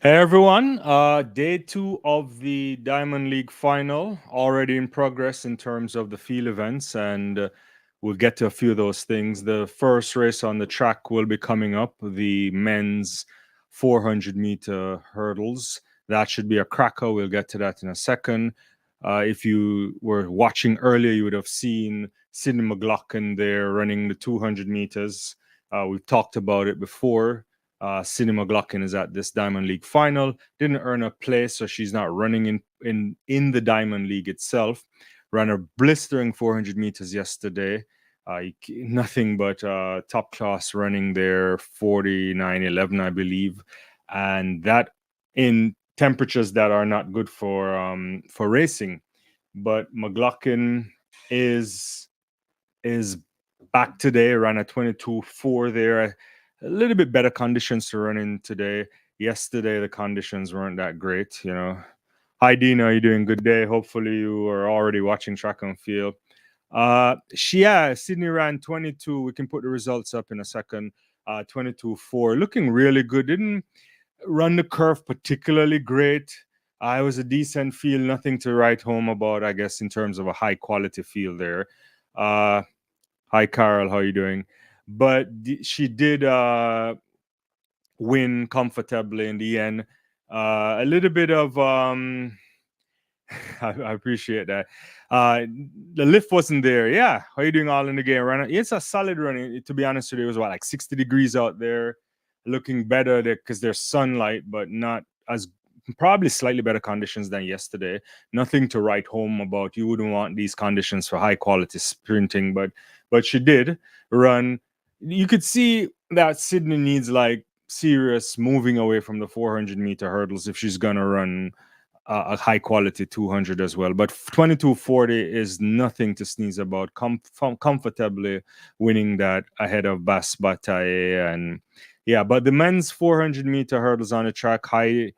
Hey everyone, day two of the Diamond League final already in progress in terms of the field events, and we'll get to a few of those things. The first race on the track will be coming up, the men's 400-meter hurdles. That should be a cracker. We'll get to that in a second. If you were watching earlier, you would have seen Sidney McLaughlin there running the 200 meters. We've talked about it before. Sidney McLaughlin is at this Diamond League final. Didn't earn a place, so she's not running in the Diamond League itself. Ran a blistering 400 meters yesterday. Nothing but top class running there, 49:11, I believe, and that in temperatures that are not good for racing. But McLaughlin is back today. Ran a 22:4 there. A little bit better conditions to run in today. Yesterday, the conditions weren't that great, you know. Hi, Dina. Are you doing? Good day. Hopefully, you are already watching track and field. Sydney ran 22. We can put the results up in a second. 22:4, looking really good. Didn't run the curve particularly great. It was a decent field, nothing to write home about, I guess, in terms of a high quality field there. Hi, Carol. How are you doing? But she did win comfortably in the end. A little bit of I appreciate that. The lift wasn't there. Yeah, how are you doing all in the game? It's a solid run. To be honest with you, it was what, like 60 degrees out there, looking better there because there's sunlight, but not as probably slightly better conditions than yesterday. Nothing to write home about. You wouldn't want these conditions for high quality sprinting, but she did run. You could see that Sydney needs like serious moving away from the 400-meter hurdles if she's gonna run a high quality 200 as well. But 22:40 is nothing to sneeze about. Comfortably winning that ahead of Bas Bataille. And yeah, but the men's 400-meter hurdles on the track. Hi,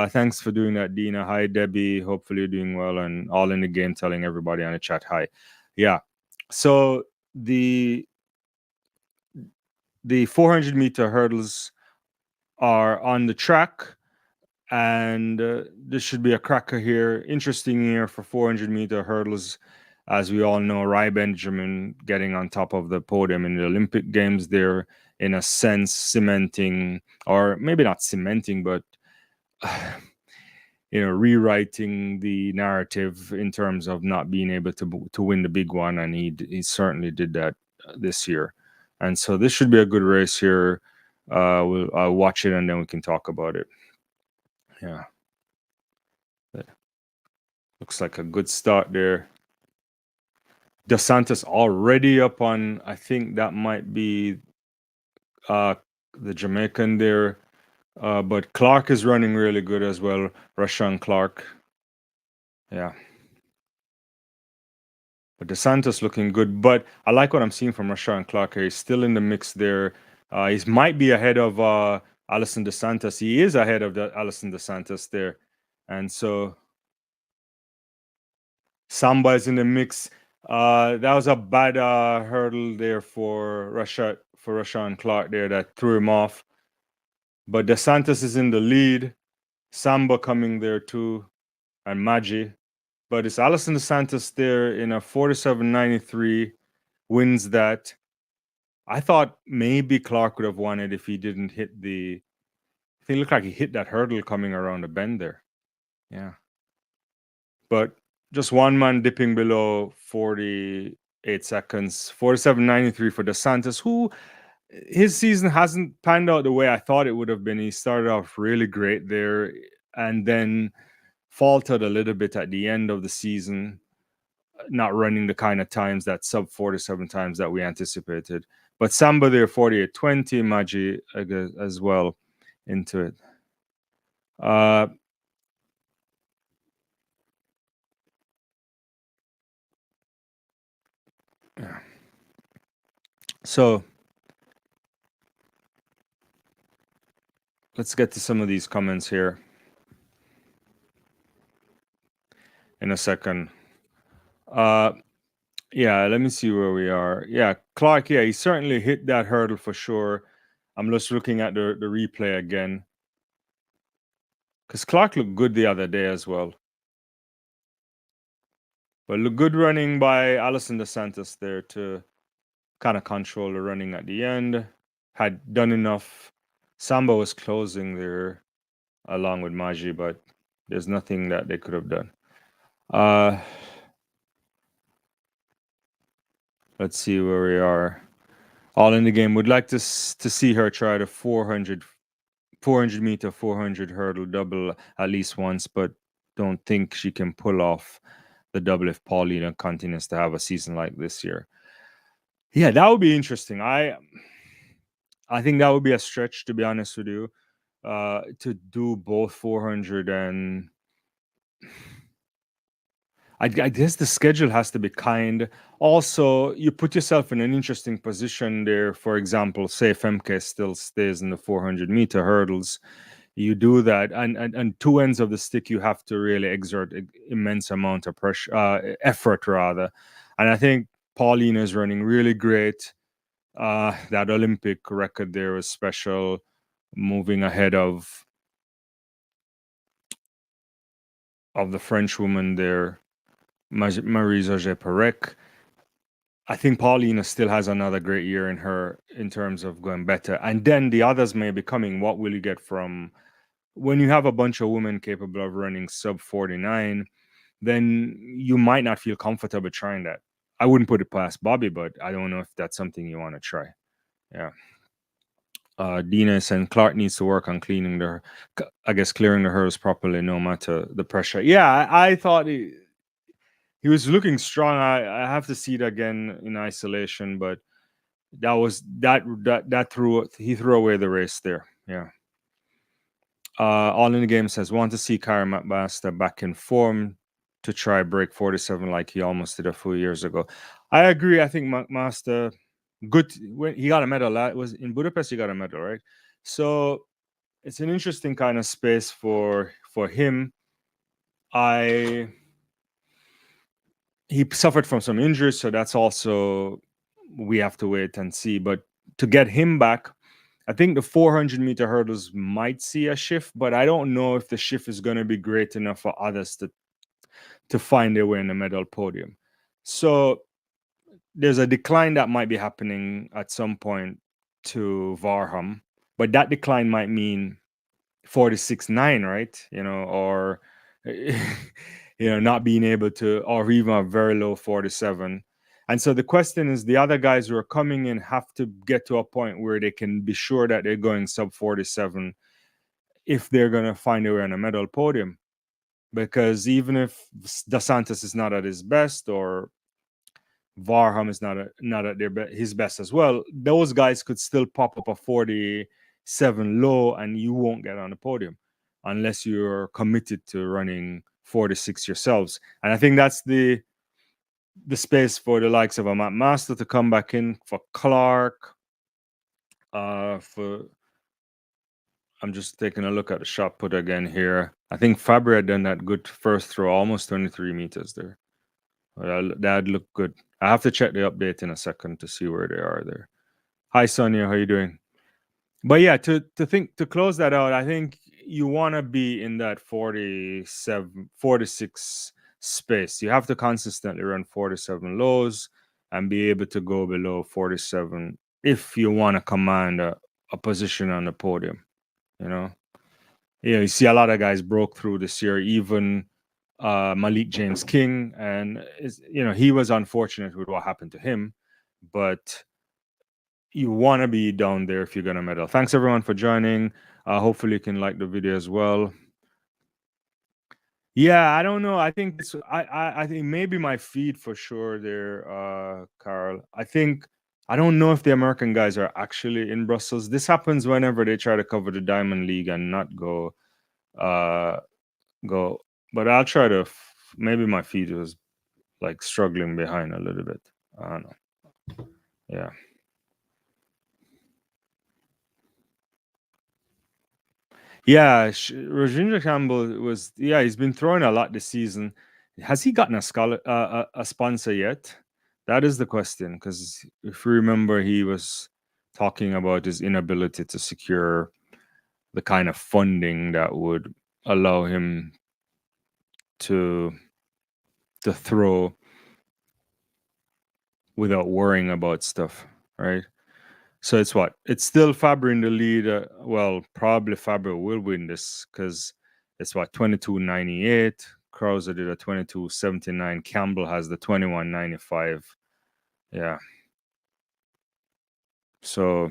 thanks for doing that, Dina. Hi, Debbie. Hopefully you're doing well, and all in the game telling everybody on the chat hi. Yeah. So the 400-meter hurdles are on the track, and this should be a cracker here. Interesting year for 400-meter hurdles. As we all know, Rai Benjamin getting on top of the podium in the Olympic Games there, in a sense, cementing, or maybe not cementing, but rewriting the narrative in terms of not being able to win the big one, and he certainly did that this year. And so this should be a good race here. I'll watch it and then we can talk about it. Yeah. Looks like a good start there. Dos Santos already up on, I think that might be the Jamaican there. But Clark is running really good as well. Rashawn Clark. Yeah. But Dos Santos looking good. But I like what I'm seeing from Rashawn Clark here. He's still in the mix there. He might be ahead of Alison Dos Santos. He is ahead of Alison Dos Santos there. And so Samba is in the mix. That was a bad hurdle there for Rashawn Clark there that threw him off. But Dos Santos is in the lead. Samba coming there too, and Maggi. But it's Alison Dos Santos there in a 47.93, wins that. I thought maybe Clark would have won it if he didn't hit the. I think it looked like he hit that hurdle coming around the bend there. Yeah. But just one man dipping below 48 seconds. 47.93 for Dos Santos, who his season hasn't panned out the way I thought it would have been. He started off really great there and then faltered a little bit at the end of the season, not running the kind of times, that sub 47 times that we anticipated. But Samba there, 48.20, Maggi as well into it. So let's get to some of these comments here in a second. Yeah, let me see where we are. Yeah, Clark, yeah, he certainly hit that hurdle for sure. I'm just looking at the replay again. Because Clark looked good the other day as well. But look good running by Alison DeSantis there to kind of control the running at the end. Had done enough. Samba was closing there along with Maji, but there's nothing that they could have done. Let's see where we are. All in the game. Would like to see her try the 400 meter, 400 hurdle double at least once, but don't think she can pull off the double if Paulina continues to have a season like this year. Yeah, that would be interesting. I think that would be a stretch, to be honest with you, to do both 400 and I guess the schedule has to be kind. Also, you put yourself in an interesting position there. For example, say if MK still stays in the 400 meter hurdles, you do that, and two ends of the stick, you have to really exert immense amount of pressure, effort rather. And I think Paulina is running really great. That Olympic record there was special, moving ahead of the French woman there, Marie-Georges Perec. I think Paulina still has another great year in her in terms of going better. And then the others may be coming. What will you get from when you have a bunch of women capable of running sub 49? Then you might not feel comfortable trying that. I wouldn't put it past Bobby, but I don't know if that's something you want to try. Yeah. Dinas and Clark needs to work on clearing the hurdles properly, no matter the pressure. Yeah, I thought he was looking strong. I have to see it again in isolation, but he threw away the race there. Yeah. All in the game says want to see Kyra McMaster back in form to try break 47 like he almost did a few years ago. I agree. I think McMaster good when he got a medal. That was in Budapest. He got a medal, right? So it's an interesting kind of space for him. He suffered from some injuries, so that's also we have to wait and see. But to get him back, I think the 400 meter hurdles might see a shift, but I don't know if the shift is going to be great enough for others to find their way in the medal podium. So there's a decline that might be happening at some point to Varham, but that decline might mean 46.9, right? Or not being able to, or even a very low 47. And so the question is, the other guys who are coming in have to get to a point where they can be sure that they're going sub 47 if they're going to find their way on a medal podium. Because even if DeSantis is not at his best, or Varham is not at his best as well, those guys could still pop up a 47 low and you won't get on the podium unless you're committed to running 46 yourselves. And I think that's the space for the likes of a Matt Master to come back in, for Clark, I'm just taking a look at the shot put again here. I think Fabry had done that good first throw, almost 23 meters there. That looked good. I have to check the update in a second to see where they are there. Hi, Sonia. How you doing? But yeah, to close that out, I think you want to be in that 47, 46 space. You have to consistently run 47 lows and be able to go below 47 if you want to command a position on the podium. You see a lot of guys broke through this year, even Malik James King, and he was unfortunate with what happened to him, but you want to be down there if you're going to medal. Thanks everyone for joining. Hopefully you can like the video as well. Yeah, I don't know. I think I think maybe my feed for sure there, Carl. I don't know if the American guys are actually in Brussels. This happens whenever they try to cover the Diamond League and not go. But I'll try to. Maybe my feed was like struggling behind a little bit. I don't know. Yeah. Yeah, Rajendra Campbell was. Yeah, he's been throwing a lot this season. Has he gotten a sponsor yet? That is the question. Because if you remember, he was talking about his inability to secure the kind of funding that would allow him to throw without worrying about stuff, right? So it's what? It's still Faber in the lead. Well, probably Faber will win this because it's what, 22.98. Krauser did a 22.79. Campbell has the 21.95. Yeah. So,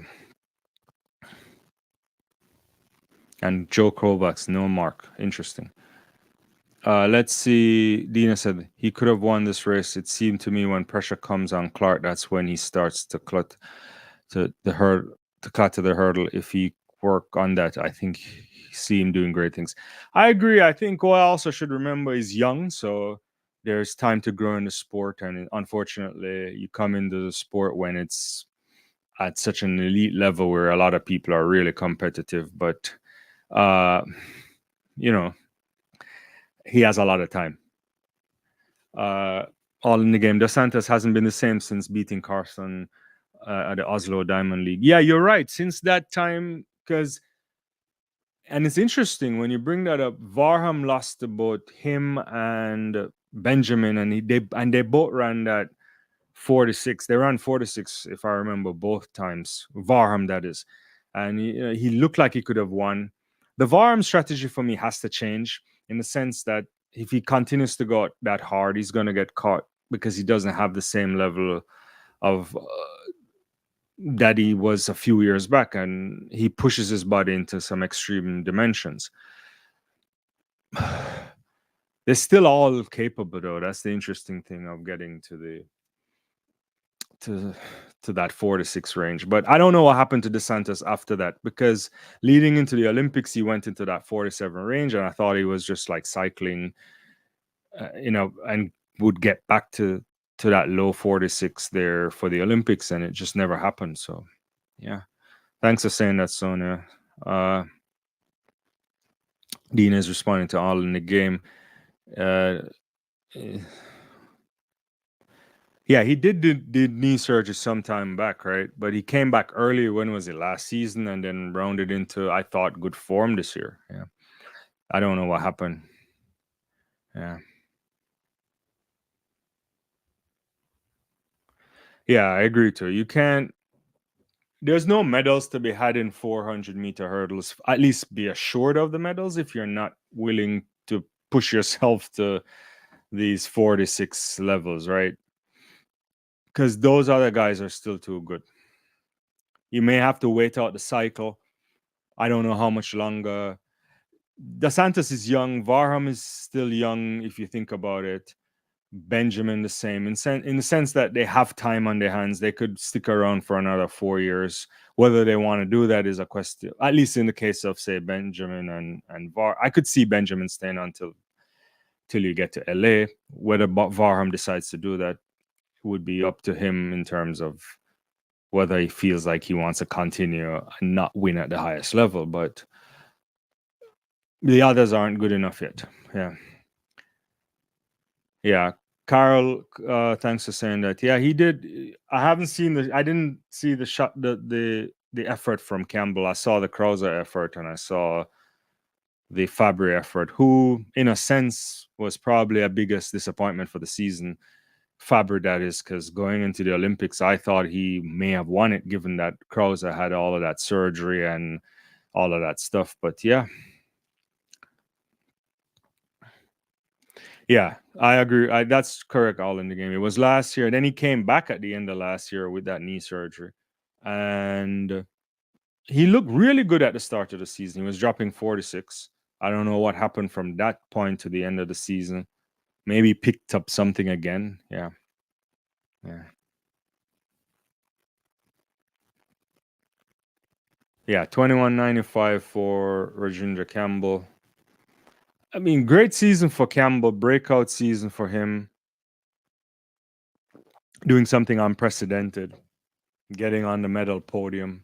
and Joe Kovacs, no mark. Interesting. Let's see. Dina said he could have won this race. It seemed to me when pressure comes on Clark, that's when he starts to clut to the hurdle, to cut to the hurdle. If he work on that, I think he see him doing great things. I agree. I think what I also should remember is young, so there's time to grow in the sport. And unfortunately, you come into the sport when it's at such an elite level where a lot of people are really competitive. But uh, you know, he has a lot of time. All in the game. Dos Santos hasn't been the same since beating Carson at the Oslo Diamond League. Yeah, you're right. Since that time, because and it's interesting when you bring that up. Varham lost to both him and Benjamin, and they both ran that 4-6. They ran 4-6, if I remember, both times. Varham, that is, and he looked like he could have won. The Varham strategy for me has to change in the sense that if he continues to go that hard, he's going to get caught because he doesn't have the same level of that he was a few years back, and he pushes his body into some extreme dimensions. They're still all capable, though. That's the interesting thing of getting to the to that 4-6 range. But I don't know what happened to DeSantis after that, because leading into the Olympics, he went into that 47 range, and I thought he was just like cycling, and would get back to that low 46 there for the Olympics, and it just never happened. So, yeah. Thanks for saying that, Sonia. Dean is responding to all in the game. Uh, yeah, he did knee surgery some time back, right? But he came back early. When was it? Last season, and then rounded into, I thought, good form this year. Yeah, I don't know what happened. Yeah, yeah, I agree too. You can't. There's no medals to be had in 400-meter hurdles. At least be assured of the medals if you're not willing to push yourself to these 46 levels, right? Because those other guys are still too good. You may have to wait out the cycle. I don't know how much longer. DeSantis is young. Varham is still young, if you think about it. Benjamin the same, in the sense that they have time on their hands. They could stick around for another 4 years. Whether they want to do that is a question. At least in the case of, say, Benjamin and Var, I could see Benjamin staying until till you get to LA. Whether Varham decides to do that would be up to him in terms of whether he feels like he wants to continue and not win at the highest level. But the others aren't good enough yet. Yeah. Yeah. Carl, thanks for saying that. Yeah, he did. I didn't see the shot, the effort from Campbell. I saw the Krauser effort, and I saw the Fabry effort, who, in a sense, was probably a biggest disappointment for the season. Fabry, that is, because going into the Olympics, I thought he may have won it, given that Krauser had all of that surgery and all of that stuff. But yeah. Yeah, I agree. That's correct. All in the game. It was last year. Then he came back at the end of last year with that knee surgery, and he looked really good at the start of the season. He was dropping 46. I don't know what happened from that point to the end of the season. Maybe picked up something again. Yeah, yeah, yeah. 21.95 for Rajendra Campbell. I mean, great season for Campbell. Breakout season for him. Doing something unprecedented. Getting on the medal podium.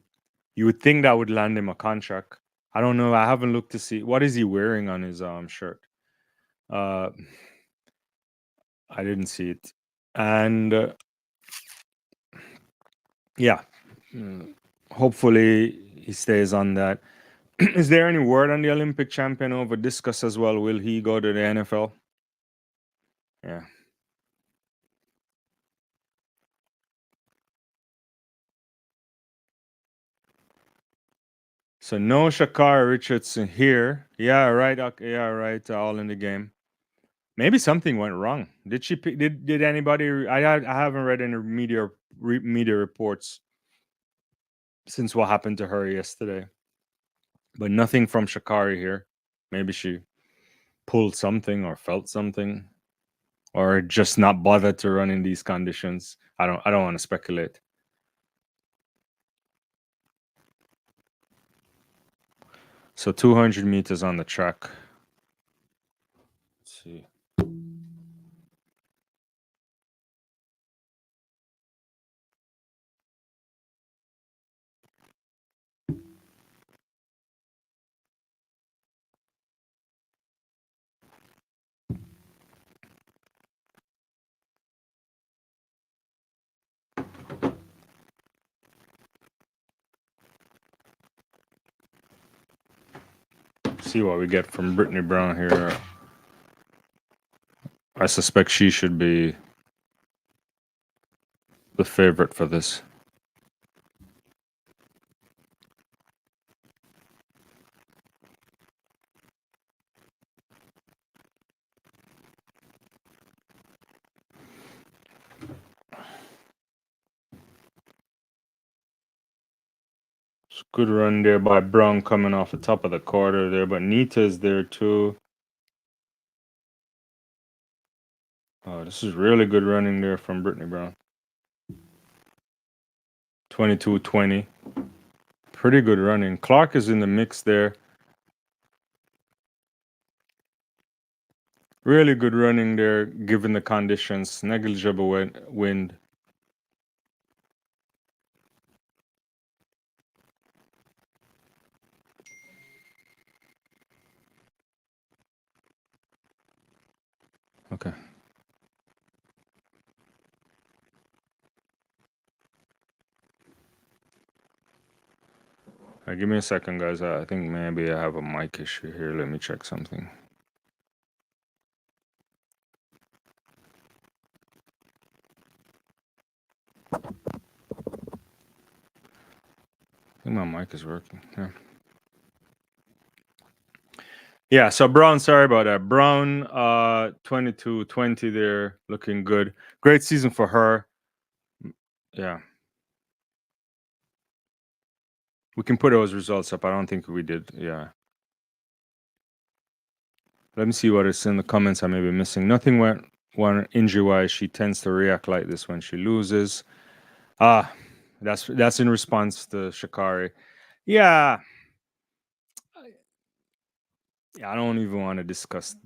You would think that would land him a contract. I don't know. I haven't looked to see what is he wearing on his shirt. Uh, I didn't see it, and yeah, hopefully he stays on that. Is there any word on the Olympic champion over discus as well? Will he go to the NFL? Yeah. So no Sha'carri Richardson here. Yeah, right. Okay, yeah, right. All in the game. Maybe something went wrong. Did she? Did anybody? I haven't read any media reports since what happened to her yesterday, but nothing from Sha'carri here. Maybe she pulled something or felt something, or just not bothered to run in these conditions. I don't want to speculate. So 200 meters on the track. Let's see. See what we get from Brittany Brown here. I suspect she should be the favorite for this. It's a good run there by Brown coming off the top of the quarter there, but Nita's there too. Oh, this is really good running there from Brittany Brown. 22:20. Pretty good running. Clark is in the mix there. Really good running there, given the conditions. Negligible wind. Okay. Give me a second, guys. I think maybe I have a mic issue here. Let me check something. I think my mic is working. Yeah. Yeah, so Brown, sorry about that. Brown, 22-20 there, looking good. Great season for her. Yeah. We can put those results up. I don't think we did. Yeah. Let me see what is in the comments I may be missing. Nothing went one injury-wise. She tends to react like this when she loses. That's in response to Sha'carri. Yeah. Yeah, I don't even want to discuss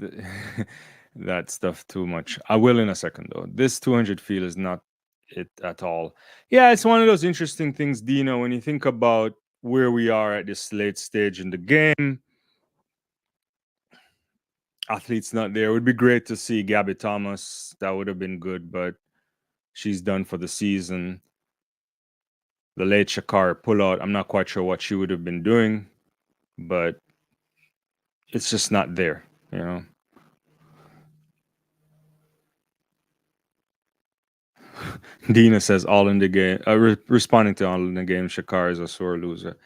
that stuff too much. I will in a second, though. This 200 feel is not it at all. Yeah, it's one of those interesting things, Dino, when you think about where we are at this late stage in the game. Athletes not there. It would be great to see Gabby Thomas. That would have been good, but she's done for the season. The late Sha'carri pullout, I'm not quite sure what she would have been doing, but it's just not there, you know. Dina says all in the game. Responding to all in the game, Sha'carri is a sore loser.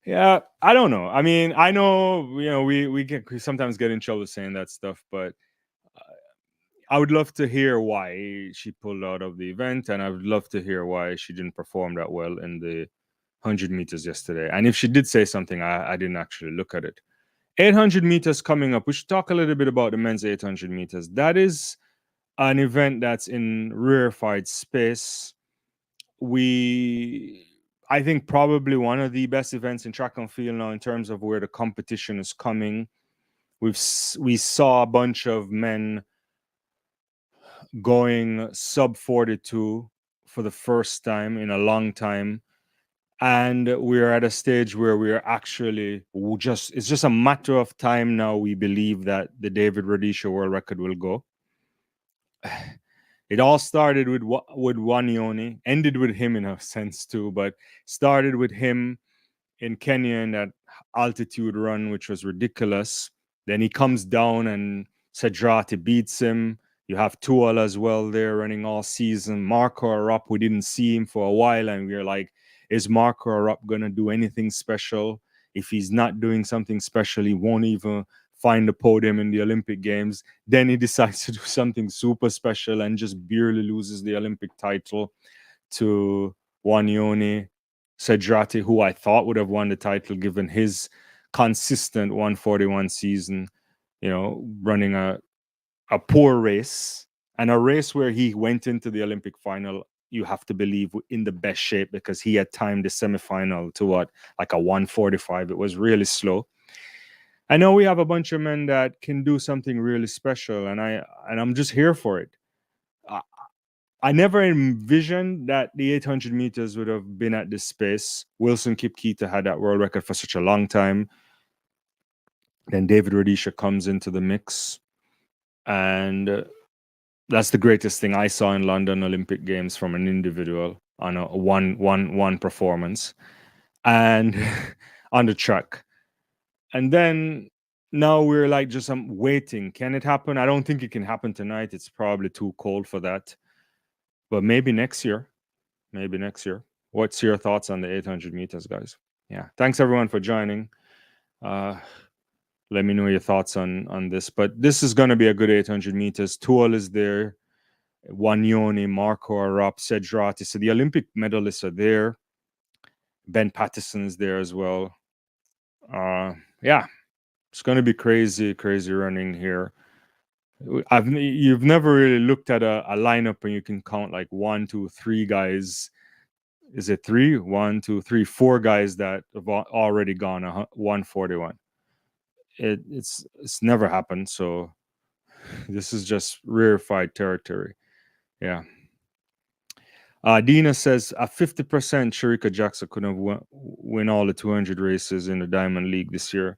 Yeah, I don't know. I mean, I know we sometimes get in trouble saying that stuff, but I would love to hear why she pulled out of the event, and I would love to hear why she didn't perform that well in the 100 meters yesterday. And if she did say something, I didn't actually look at it. 800 meters coming up. We should talk a little bit about the men's 800 meters. That is an event that's in rarefied space. I think probably one of the best events in track and field now in terms of where the competition is coming. We saw a bunch of men going sub 42 for the first time in a long time, and we're at a stage where we're actually it's just a matter of time now. We believe that the David Rudisha world record will go. It all started with Wanioni, ended with him in a sense too, but started with him in Kenya in that altitude run, which was ridiculous. Then he comes down and Sedrati beats him. You have Tual as well there running all season. Marco Arap, we didn't see him for a while, and we are like, is Marco Arap going to do anything special? If he's not doing something special, he won't even find the podium in the Olympic Games. Then he decides to do something super special and just barely loses the Olympic title to Wanyoni Sedrati, who I thought would have won the title given his consistent 141 season, running a poor race and a race where he went into the Olympic final, you have to believe, in the best shape because he had timed the semifinal to like a 145. It was really slow. I know we have a bunch of men that can do something really special, and I'm just here for it. I never envisioned that the 800 meters would have been at this space. Wilson Kipketer had that world record for such a long time. Then David Rudisha comes into the mix, and that's the greatest thing I saw in London Olympic Games from an individual on a one performance, and on the track. And then now we're like just waiting. Can it happen? I don't think it can happen tonight. It's probably too cold for that. But maybe next year. Maybe next year. What's your thoughts on the 800 meters, guys? Yeah. Thanks everyone for joining. Let me know your thoughts on this. But this is going to be a good 800 meters. Tuol is there. Wanyoni, Marco Arap, Sedrati. So the Olympic medalists are there. Ben Patterson's there as well. Yeah, it's going to be crazy running here. You've never really looked at a lineup and you can count like 1, 2, 3 guys. Is it 3? 1, 2, 3, 4 guys that have already gone 141. It's never happened. So this is just rarefied territory. Yeah. Dina says a 50% Sharika Jackson could have win all the 200 races in the Diamond League this year.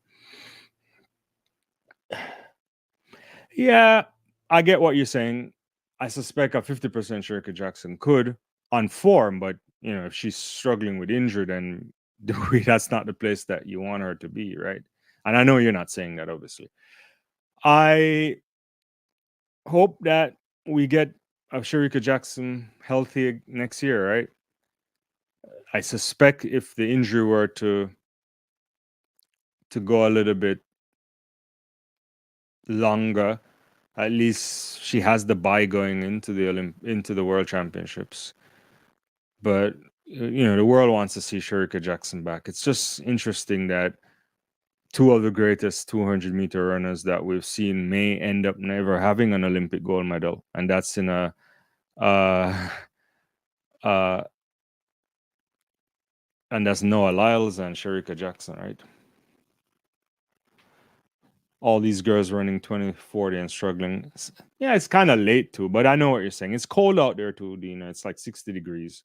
Yeah, I get what you're saying. I suspect a 50% Sharika Jackson could on form, but if she's struggling with injury, then that's not the place that you want her to be, right? And I know you're not saying that, obviously. I hope that we get a Sharika Jackson healthy next year, right? I suspect if the injury were to go a little bit longer, at least she has the bye going into the World Championships. But the world wants to see Sharika Jackson back. It's just interesting that two of the greatest 200-meter runners that we've seen may end up never having an Olympic gold medal, and that's in a and that's Noah Lyles and Sharika Jackson, right? All these girls running 2040 and struggling. Yeah, it's kind of late too, but I know what you're saying. It's cold out there too, Dina. It's like 60 degrees.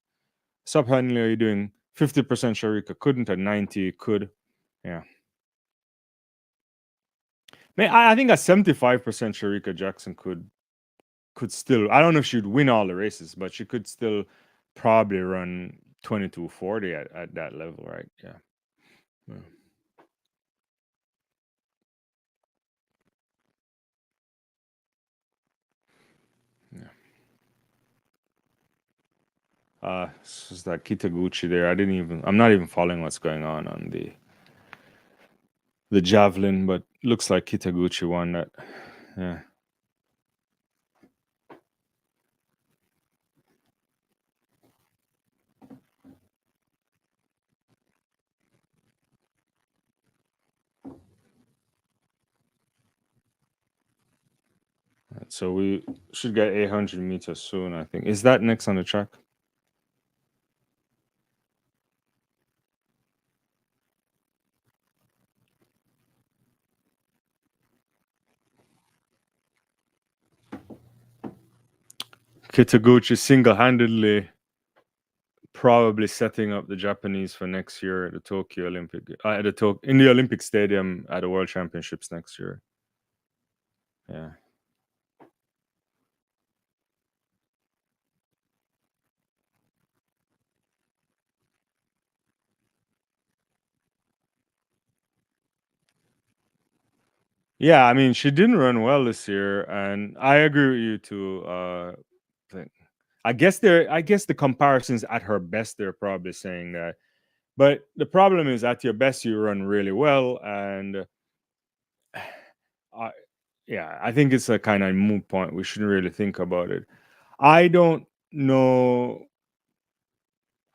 Sup, Henley, are you doing 50% Sharika? Couldn't at 90, could. Yeah. I think a 75% Sharika Jackson could still, I don't know if she'd win all the races, but she could still probably run 2240 at that level, right? Yeah. It's just that Kitaguchi there. I'm not even following what's going on the Javelin, but looks like Kitaguchi won that. Yeah. So we should get 800 meters soon, I think. Is that next on the track? Kitaguchi single-handedly probably setting up the Japanese for next year at the Tokyo Olympic, in the Olympic Stadium at the World Championships next year. Yeah. Yeah, I mean, she didn't run well this year, and I agree with you too. I guess the comparisons at her best, they're probably saying that. But the problem is, at your best, you run really well, and I, yeah, I think it's a kind of moot point. We shouldn't really think about it. I don't know.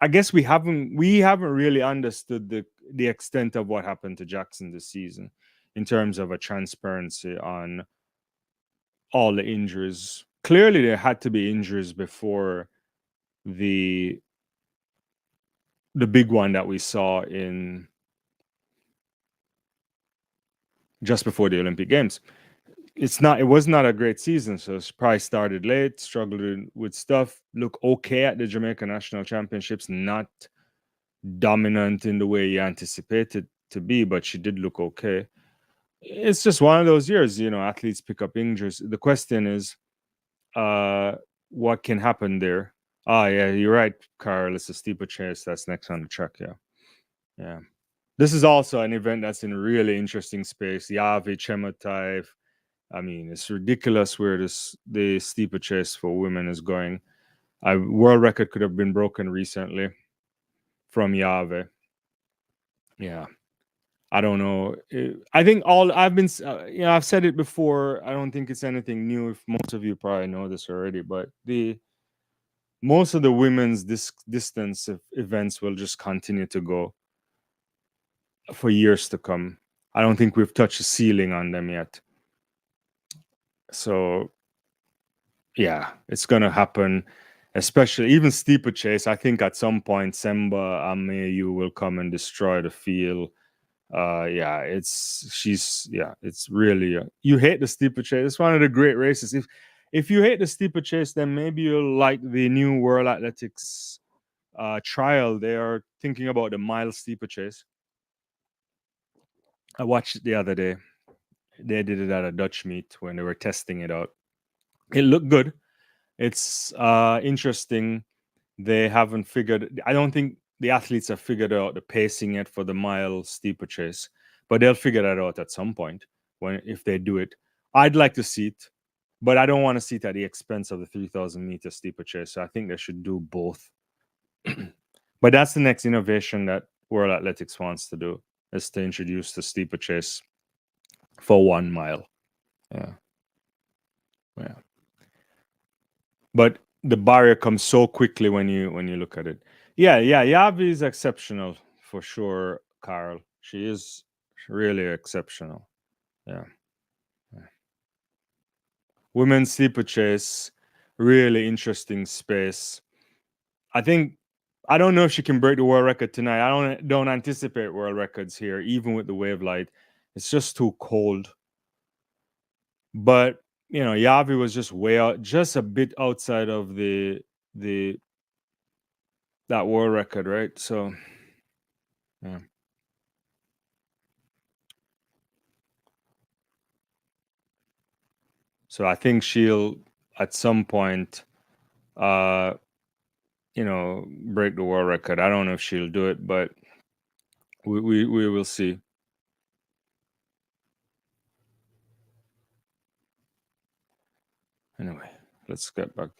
I guess we haven't really understood the extent of what happened to Jackson this season in terms of a transparency on all the injuries. Clearly, there had to be injuries before the the big one that we saw in just before the Olympic Games. It was not a great season, so Price started late, struggled with stuff, looked okay at the Jamaican National Championships, not dominant in the way you anticipated to be, but she did look okay. It's just one of those years, athletes pick up injuries. The question is, uh, what can happen there? Ah, yeah, you're right, Carl. It's a steeplechase that's next on the track. Yeah, yeah. This is also an event that's in really interesting space. Yavi, Chemotaif. I mean, it's ridiculous where the steeplechase for women is going. A world record could have been broken recently from Yave. Yeah, I don't know. I think all I've been, I've said it before. I don't think it's anything new. If most of you probably know this already, but the most of the women's distance events will just continue to go for years to come. I don't think we've touched a ceiling on them yet. So yeah, it's gonna happen. Especially even steeplechase. I think at some point Semba Ameyu will come and destroy the field. Yeah, it's really you hate the steeplechase. It's one of the great races. If you hate the steeplechase, then maybe you'll like the new World Athletics trial. They are thinking about the mile steeplechase. I watched it the other day. They did it at a Dutch meet when they were testing it out. It looked good. It's interesting. They haven't figured. I don't think the athletes have figured out the pacing yet for the mile steeplechase, but they'll figure that out at some point when if they do it. I'd like to see it, but I don't want to see it at the expense of the 3,000-meter steeplechase. So I think they should do both. But that's the next innovation that World Athletics wants to do is to introduce the steeplechase for 1 mile. Yeah, yeah. But the barrier comes so quickly when you look at it. Yeah, yeah. Yavi is exceptional for sure, Carl. She is really exceptional. Yeah. Yeah. Women's steeplechase, really interesting space. I think I don't know if she can break the world record tonight. I don't anticipate world records here, even with the wave light. It's just too cold. But Yavi was just way out, just a bit outside of the that world record, right? So yeah. So I think she'll at some point uh break the world record. I don't know if she'll do it, but we will see. Anyway, let's get back.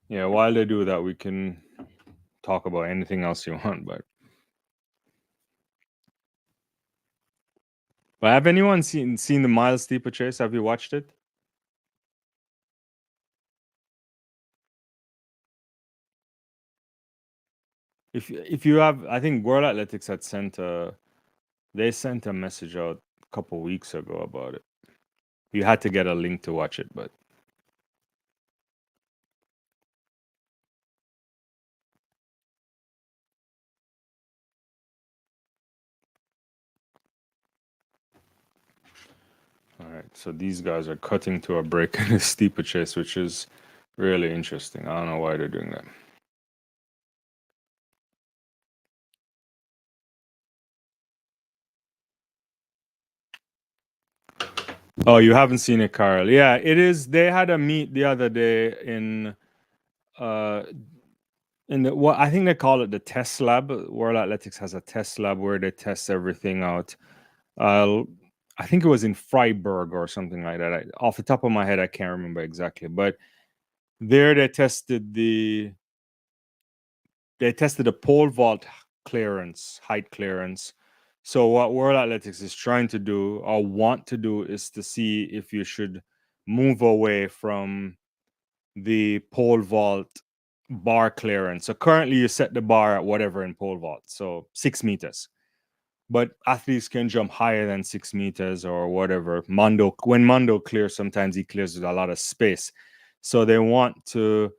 Yeah, while they do that, we can talk about anything else you want, but have anyone seen the Miles steeplechase? Have you watched it? If you have, I think World Athletics had they sent a message out a couple weeks ago about it. You had to get a link to watch it, but all right. So these guys are cutting to a break in the steeplechase, which is really interesting. I don't know why they're doing that. Oh, you haven't seen it, Carl? Yeah, it is. They had a meet the other day uh in what I think they call it the test lab. World Athletics has a test lab where they test everything out. Uh, I think it was in Freiburg or something like that. Off the top of my head, I can't remember exactly, but there they tested the pole vault clearance, height clearance. So what World Athletics is trying to do or want to do is to see if you should move away from the pole vault bar clearance. So currently you set the bar at whatever in pole vault, so 6 meters. But athletes can jump higher than 6 meters or whatever. When Mondo clears, sometimes he clears with a lot of space. So they want to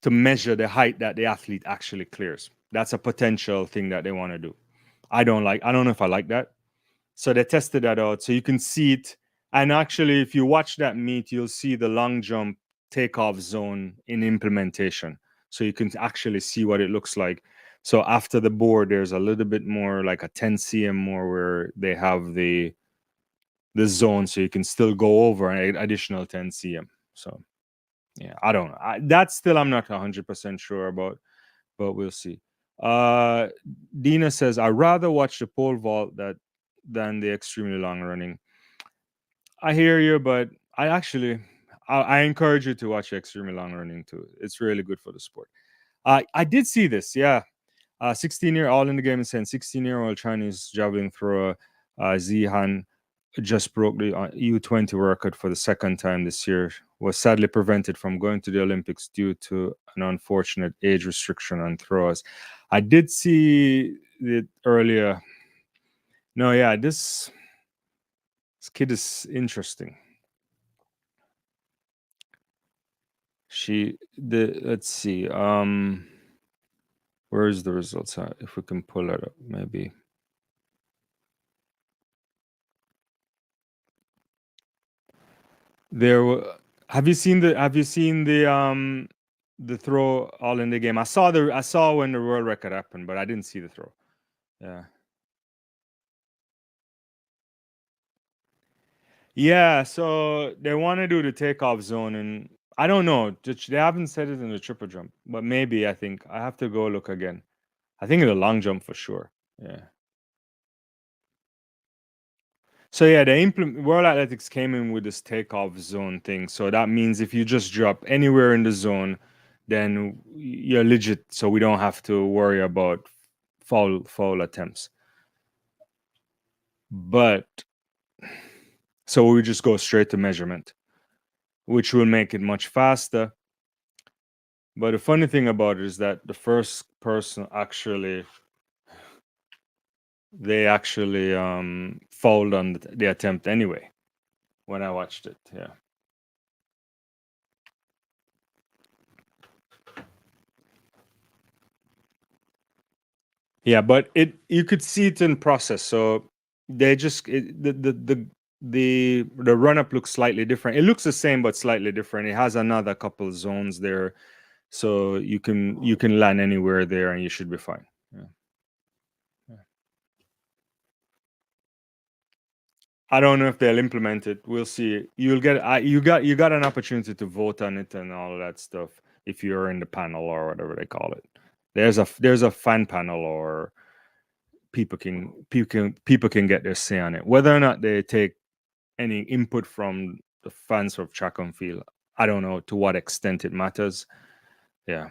measure the height that the athlete actually clears. That's a potential thing that they want to do. I don't know if I like that. So they tested that out. So you can see it. And actually, if you watch that meet, you'll see the long jump takeoff zone in implementation. So you can actually see what it looks like. So after the board, there's a little bit more like a 10 cm more where they have the zone, so you can still go over an additional 10 cm. So yeah, I don't know. That's still I'm not 100% sure about, but we'll see. Dina says, I'd rather watch the pole vault than the extremely long running. I hear you, but I encourage you to watch extremely long running too. It's really good for the sport. I did see this, yeah. 16-year all in the game is saying 16-year-old Chinese javelin thrower Zihan just broke the U20 record for the second time this year. Was sadly prevented from going to the Olympics due to an unfortunate age restriction on throwers. I did see it earlier. No, yeah, this kid is interesting. Let's see. Where's the results at? If we can pull it up, maybe. Have you seen the throw all in the game? I saw when the world record happened, but I didn't see the throw. Yeah. Yeah, so they want to do the takeoff zone, and I don't know. They haven't said it in the triple jump, but maybe I think I have to go look again. I think in the long jump for sure. Yeah. So yeah, World Athletics came in with this takeoff zone thing. So that means if you just drop anywhere in the zone, then you're legit. So we don't have to worry about foul attempts. But so we just go straight to measurement, which will make it much faster. But the funny thing about it is that the first person they actually fouled on the attempt anyway when I watched it. Yeah. Yeah, but you could see it in process. So they just the run up looks slightly different. It looks the same but slightly different. It has another couple zones there, so you can land anywhere there and you should be fine. Yeah. Yeah. I don't know if they'll implement it. We'll see. You got an opportunity to vote on it and all of that stuff if you're in the panel or whatever they call it. There's a fan panel or people can get their say on it. Whether or not they take any input from the fans of track and field, I don't know to what extent it matters. Yeah.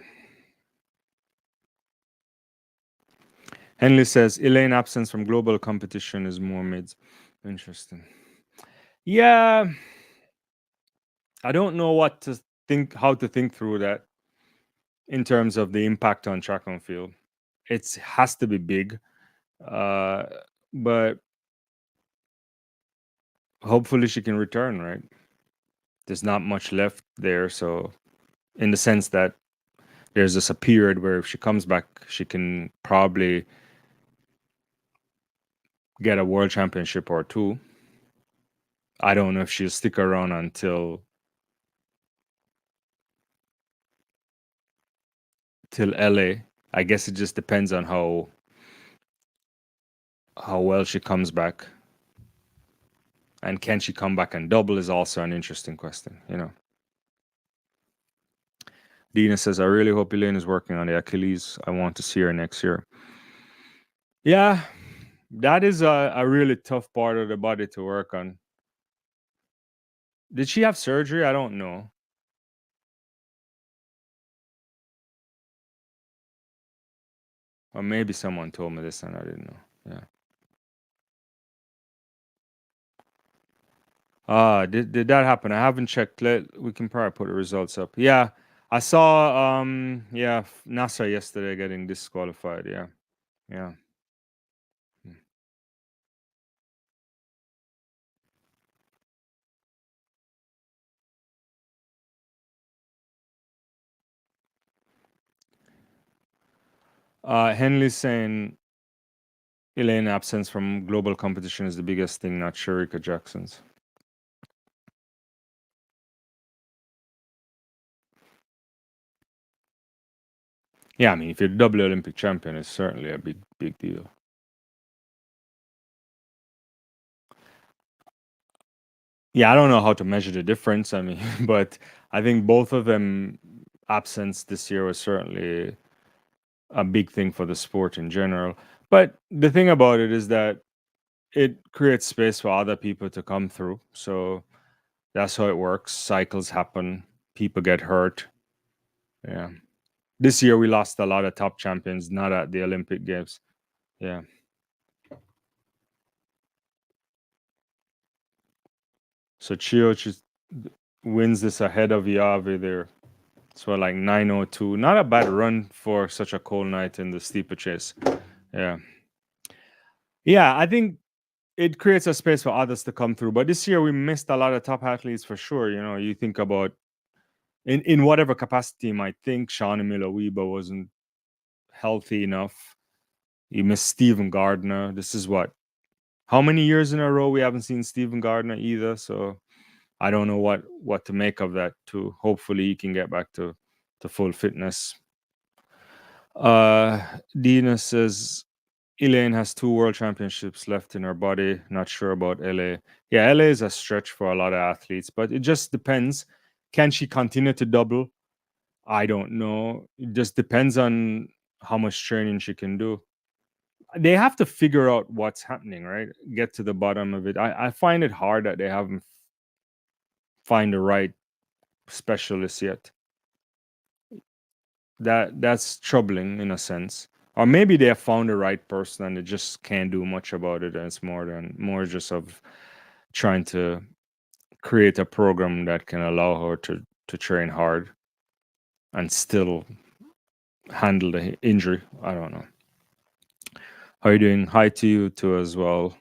Henley says Elaine absence from global competition is more mids. Interesting. Yeah, I don't know how to think through that in terms of the impact on track and field. It has to be big, but hopefully she can return. Right? There's not much left there, so in the sense that there's just a period where if she comes back, she can probably get a world championship or two. I don't know if she'll stick around until LA. I guess it just depends on how well she comes back. And can she come back and double is also an interesting question, Dina says, I really hope Elaine is working on the Achilles. I want to see her next year. Yeah, that is a really tough part of the body to work on. Did she have surgery? I don't know. Or maybe someone told me this and I didn't know. Yeah. Did that happen? I haven't checked. We can probably put the results up. Yeah. I saw NASA yesterday getting disqualified. Yeah. Yeah. Mm. Henley's saying Elaine absence from global competition is the biggest thing, not Sharika Jackson's. Yeah, I mean, if you're the double Olympic champion, it's certainly a big deal. Yeah, I don't know how to measure the difference. I mean, but I think both of them absence this year was certainly a big thing for the sport in general. But the thing about it is that it creates space for other people to come through. So that's how it works. Cycles happen, people get hurt. Yeah. This year we lost a lot of top champions, not at the Olympic Games. Yeah. So Chio just wins this ahead of Yave there. So like 9:02. Not a bad run for such a cold night in the steeplechase. Yeah. Yeah, I think it creates a space for others to come through. But this year we missed a lot of top athletes for sure. You know, you think about in whatever capacity you might think Shauna Miller Weber wasn't healthy enough. You missed Stephen Gardner. This is what how many years in a row we haven't seen Stephen Gardner either. So I don't know what to make of that too. Hopefully he can get back to full fitness. Dina says Elaine has 2 world championships left in her body. Not sure about LA. Yeah, LA is a stretch for a lot of athletes, but it just depends. Can she continue to double? I don't know. It just depends on how much training she can do. They have to figure out what's happening, right? Get to the bottom of it. I find it hard that they haven't find the right specialist yet. That's troubling in a sense. Or maybe they have found the right person and they just can't do much about it, and it's more just of trying to create a program that can allow her to train hard and still handle the injury. I don't know. How are you doing? Hi to you too as well.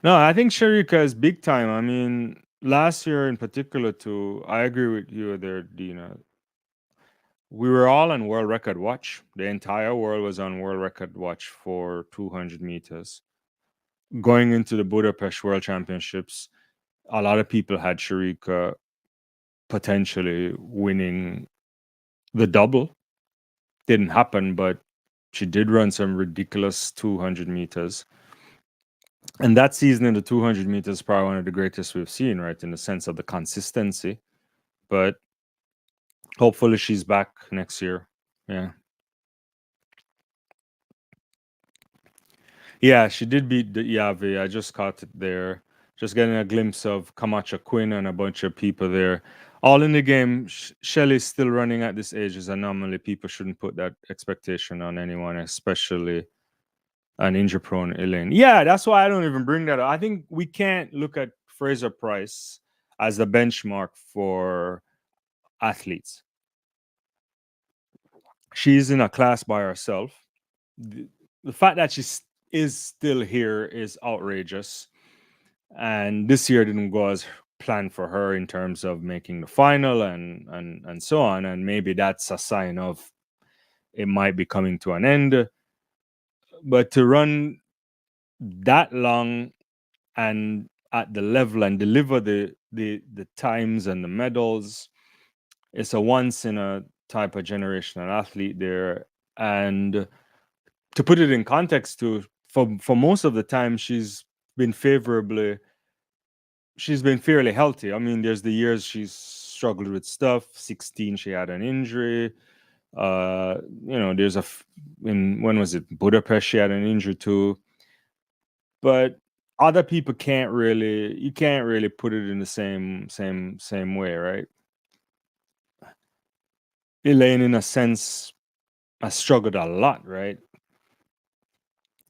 No, I think Sharika is big time. I mean, last year in particular too, I agree with you there, Dina. We were all on world record watch. The entire world was on world record watch for 200 meters. Going into the Budapest World Championships, a lot of people had Sharika potentially winning the double. Didn't happen, but she did run some ridiculous 200 meters. And that season in the 200 meters, probably one of the greatest we've seen, right? In the sense of the consistency. But hopefully she's back next year. Yeah. Yeah, she did beat the Yave. I just caught it there. Just getting a glimpse of Camacho Quinn and a bunch of people there. All in the game. Shelly's still running at this age is anomaly. People shouldn't put that expectation on anyone, especially an injury prone Elaine. Yeah, that's why I don't even bring that up. I think we can't look at Fraser Price as the benchmark for athletes. She's in a class by herself. The fact that is still here is outrageous. And this year didn't go as planned for her in terms of making the final and so on. And maybe that's a sign of it might be coming to an end. But to run that long and at the level and deliver the times and the medals, it's a once in a type of generational athlete there. And to put it in context too, for most of the time been fairly healthy. I mean, there's the years she's struggled with stuff. 16, she had an injury. There's when was it? Budapest, she had an injury too. But other people you can't really put it in the same way, right? Elaine, in a sense, has struggled a lot, right?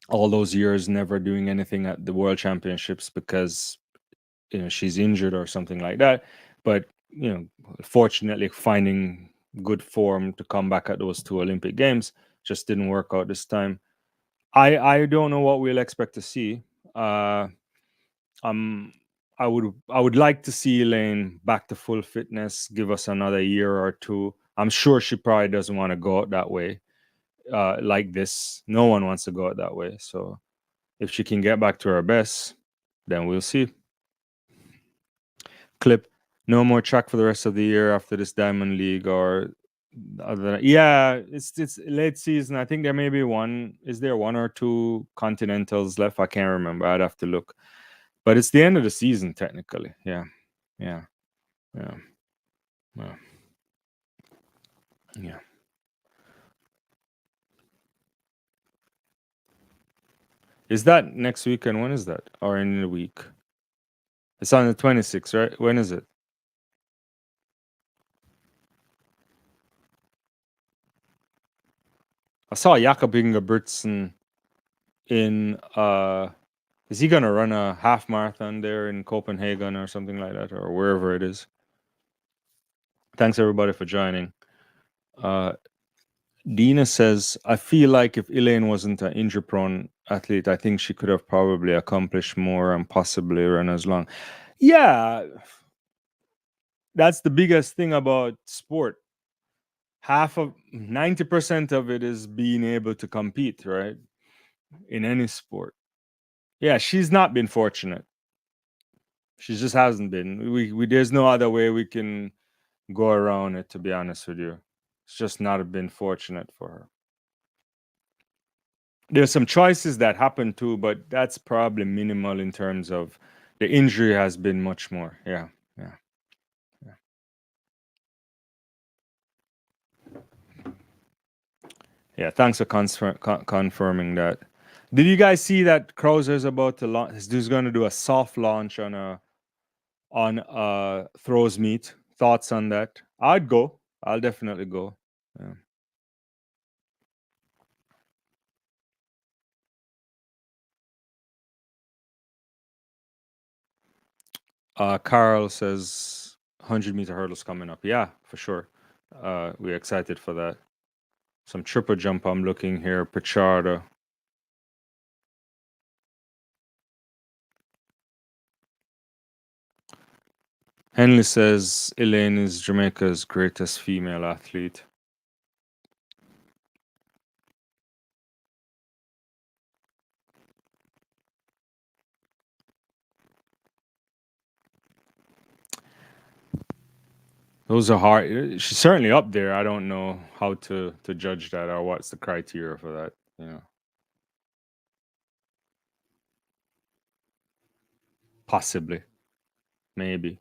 All those years never doing anything at the World Championships because she's injured or something like that. But fortunately, finding good form to come back at those two Olympic Games just didn't work out this time. I don't know what we'll expect to see. I would like to see Elaine back to full fitness, give us another year or two. I'm sure she probably doesn't want to go out that way, like this. No one wants to go out that way. So if she can get back to her best, then we'll see. Clip, no more track for the rest of the year after this Diamond League or other. Yeah, it's late season. I think there may be one. Is there one or two continentals left? I can't remember. I'd have to look. But it's the end of the season technically. Yeah. Yeah. Yeah. Yeah. Yeah. Is that next weekend? When is that? Or in the week? It's on the 26th, right? When is it? I saw Jakob Ingebrigtsen in is he gonna run a half marathon there in Copenhagen or something like that, or wherever it is? Thanks everybody for joining. Dina says, I feel like if Elaine wasn't an injury-prone athlete, I think she could have probably accomplished more and possibly run as long. Yeah, that's the biggest thing about sport. 90% of it is being able to compete, right? In any sport. Yeah, she's not been fortunate. She just hasn't been. We there's no other way we can go around it, to be honest with you. It's just not been fortunate for her. There's some choices that happen too, but that's probably minimal in terms of the injury has been much more. Yeah. Yeah, thanks for confirming that. Did you guys see that Krauser's about to launch? He's going to do a soft launch on throws meet. Thoughts on that? I'd go. I'll definitely go. Yeah. Carl says 100-meter hurdles coming up. Yeah, for sure. We're excited for that. Some triple jump. I'm looking here. Pichardo. Henley says Elaine is Jamaica's greatest female athlete. Those are hard. She's certainly up there. I don't know how to judge that or what's the criteria for that. Possibly, maybe.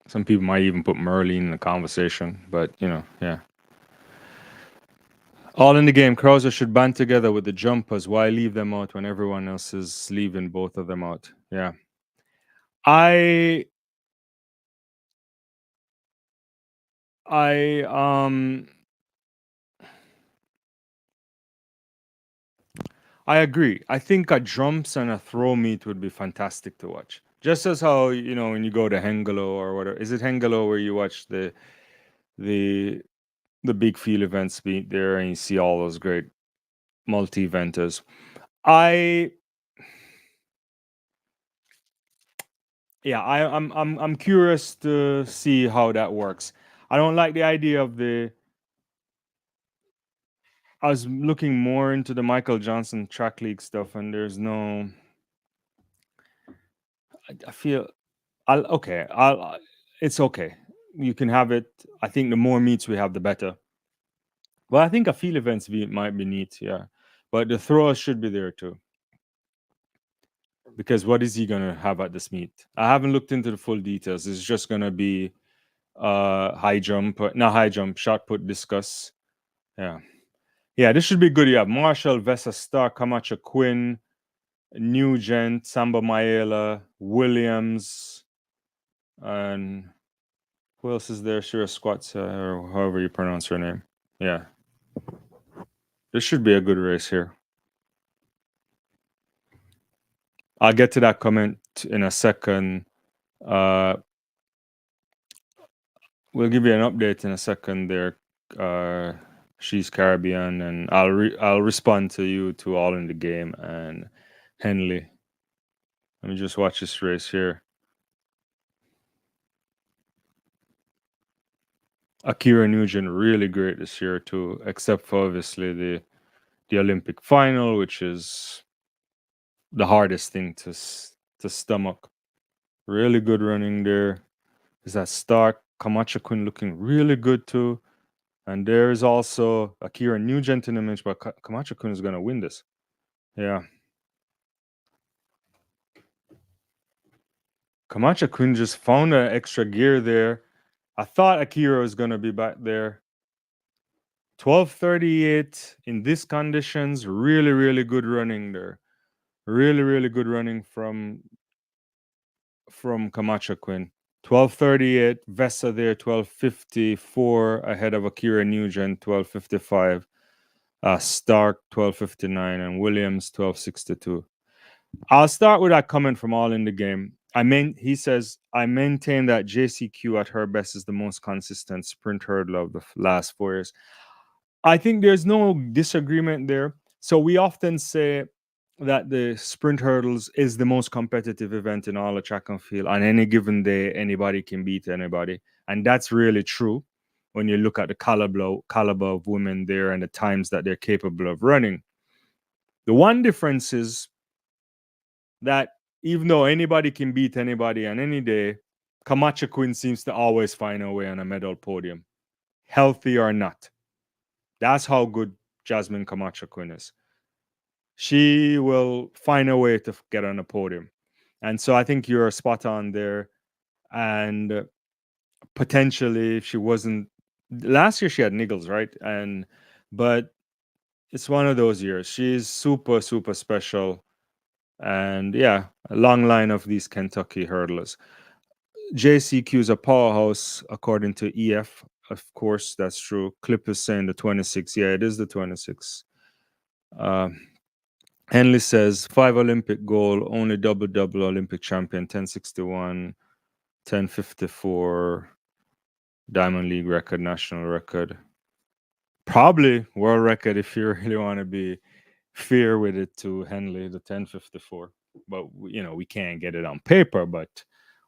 Some people might even put Merlin in the conversation, but yeah. All in the game. Krauser should band together with the jumpers. Why leave them out when everyone else is leaving both of them out? Yeah. I agree. I think a jumps and a throw meet would be fantastic to watch. Just as how when you go to Hengelo or whatever. Is it Hengelo where you watch the big field events meet there and you see all those great multi-eventers? I'm curious to see how that works. I don't like the idea of I was looking more into the Michael Johnson track league stuff, and there's no. I feel I'll okay. It's okay. you can have it. I think the more meets we have, the better. Well, I think a field events might be neat, yeah. But the throwers should be there too. Because what is he gonna have at this meet? I haven't looked into the full details. It's just gonna be high jump, not high jump, shot put, discus. Yeah. Yeah, this should be good. You have Marshall, Vessa Stark, Camacho Quinn, Nugent, Samba Maela, Williams, and who else is there? Shira Squats, or however you pronounce her name. Yeah. This should be a good race here. I'll get to that comment in a second. We'll give you an update in a second there. She's Caribbean, and I'll respond to you to All in the Game and Henley. Let me just watch this race here. Akira Nugent really great this year too, except for obviously the Olympic final, which is the hardest thing to stomach. Really good running there. Is that Stark? Camacho Quinn looking really good too. And there's also Akira Nugent in the image, but Camacho Quinn is going to win this. Yeah. Camacho Quinn just found an extra gear there. I thought Akira was going to be back there. 12:38 in these conditions. Really, really good running there. Really, really good running from Camacho Quinn. 12:38. Vessa there, 12:54 ahead of Akira Nugent, 12:55. Stark, 12:59, and Williams, 12:62. I'll start with that comment from All in the Game. He says, I maintain that JCQ at her best is the most consistent sprint hurdler of the last 4 years. I think there's no disagreement there. So we often say that the sprint hurdles is the most competitive event in all the track and field. On any given day, anybody can beat anybody. And that's really true when you look at the caliber of women there and the times that they're capable of running. The one difference is that even though anybody can beat anybody on any day, Camacho Quinn seems to always find a way on a medal podium, healthy or not. That's how good Jasmine Camacho Quinn is. She will find a way to get on a podium. And so I think you're spot on there. And potentially, if she wasn't, last year she had niggles, right? But it's one of those years. She's super, super special. And yeah, a long line of these Kentucky hurdlers. JCQ is a powerhouse, according to EF. Of course, that's true. Clip is saying the 26. Yeah, it is the 26. Henley says 5 Olympic gold, only double Olympic champion, 1061, 1054, Diamond League record, national record. Probably world record if you really want to be fair with it to Henley, the 1054. But we can't get it on paper, but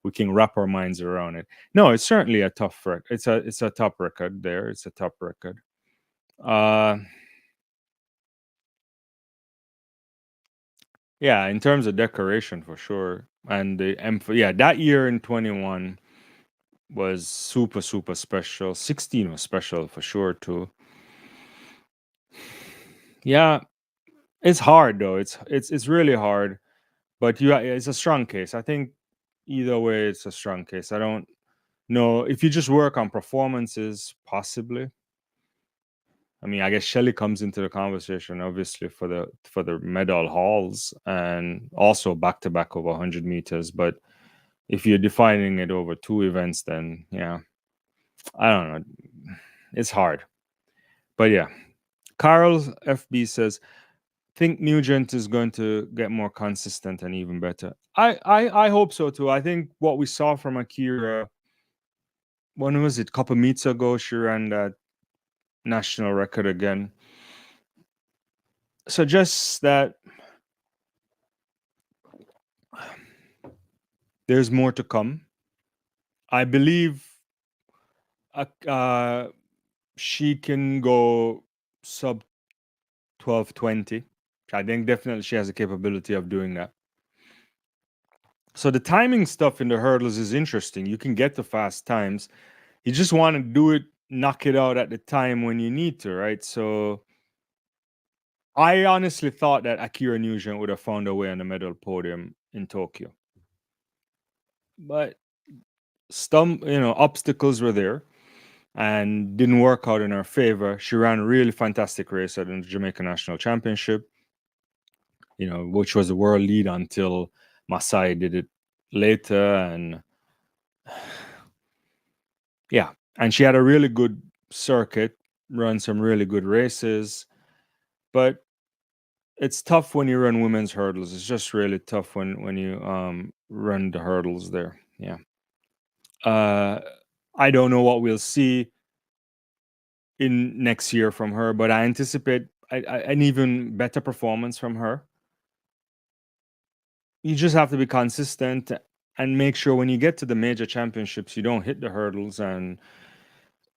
we can wrap our minds around it. No, it's certainly a tough record. It's a top record there. It's a top record. Yeah, in terms of decoration for sure. And that year in 21 was super, super special. 16 was special for sure too. Yeah, it's hard though. It's really hard. But it's a strong case. I think either way it's a strong case. I don't know if you just work on performances, possibly. I mean, I guess Shelley comes into the conversation obviously for the medal hauls and also back to back over 100 meters. But if you're defining it over 2 events, then yeah, I don't know. It's hard. But yeah, Carl FB says, think Nugent is going to get more consistent and even better. I hope so too. I think what we saw from Akira, when was it? A couple meets ago, she ran that national record again. Suggests that there's more to come. I believe she can go sub 12:20. I think definitely she has the capability of doing that. So the timing stuff in the hurdles is interesting. You can get the fast times. You just want to do it, knock it out at the time when you need to, right? So I honestly thought that Akira Nugent would have found a way on the medal podium in Tokyo, but obstacles were there and didn't work out in her favor. She ran a really fantastic race at the Jamaican National Championship, which was the world lead until Masai did it later. And yeah, and she had a really good circuit, run some really good races. But it's tough when you run women's hurdles. It's just really tough when you run the hurdles there. Yeah. I don't know what we'll see in next year from her, but I anticipate an even better performance from her. You just have to be consistent and make sure when you get to the major championships, you don't hit the hurdles, and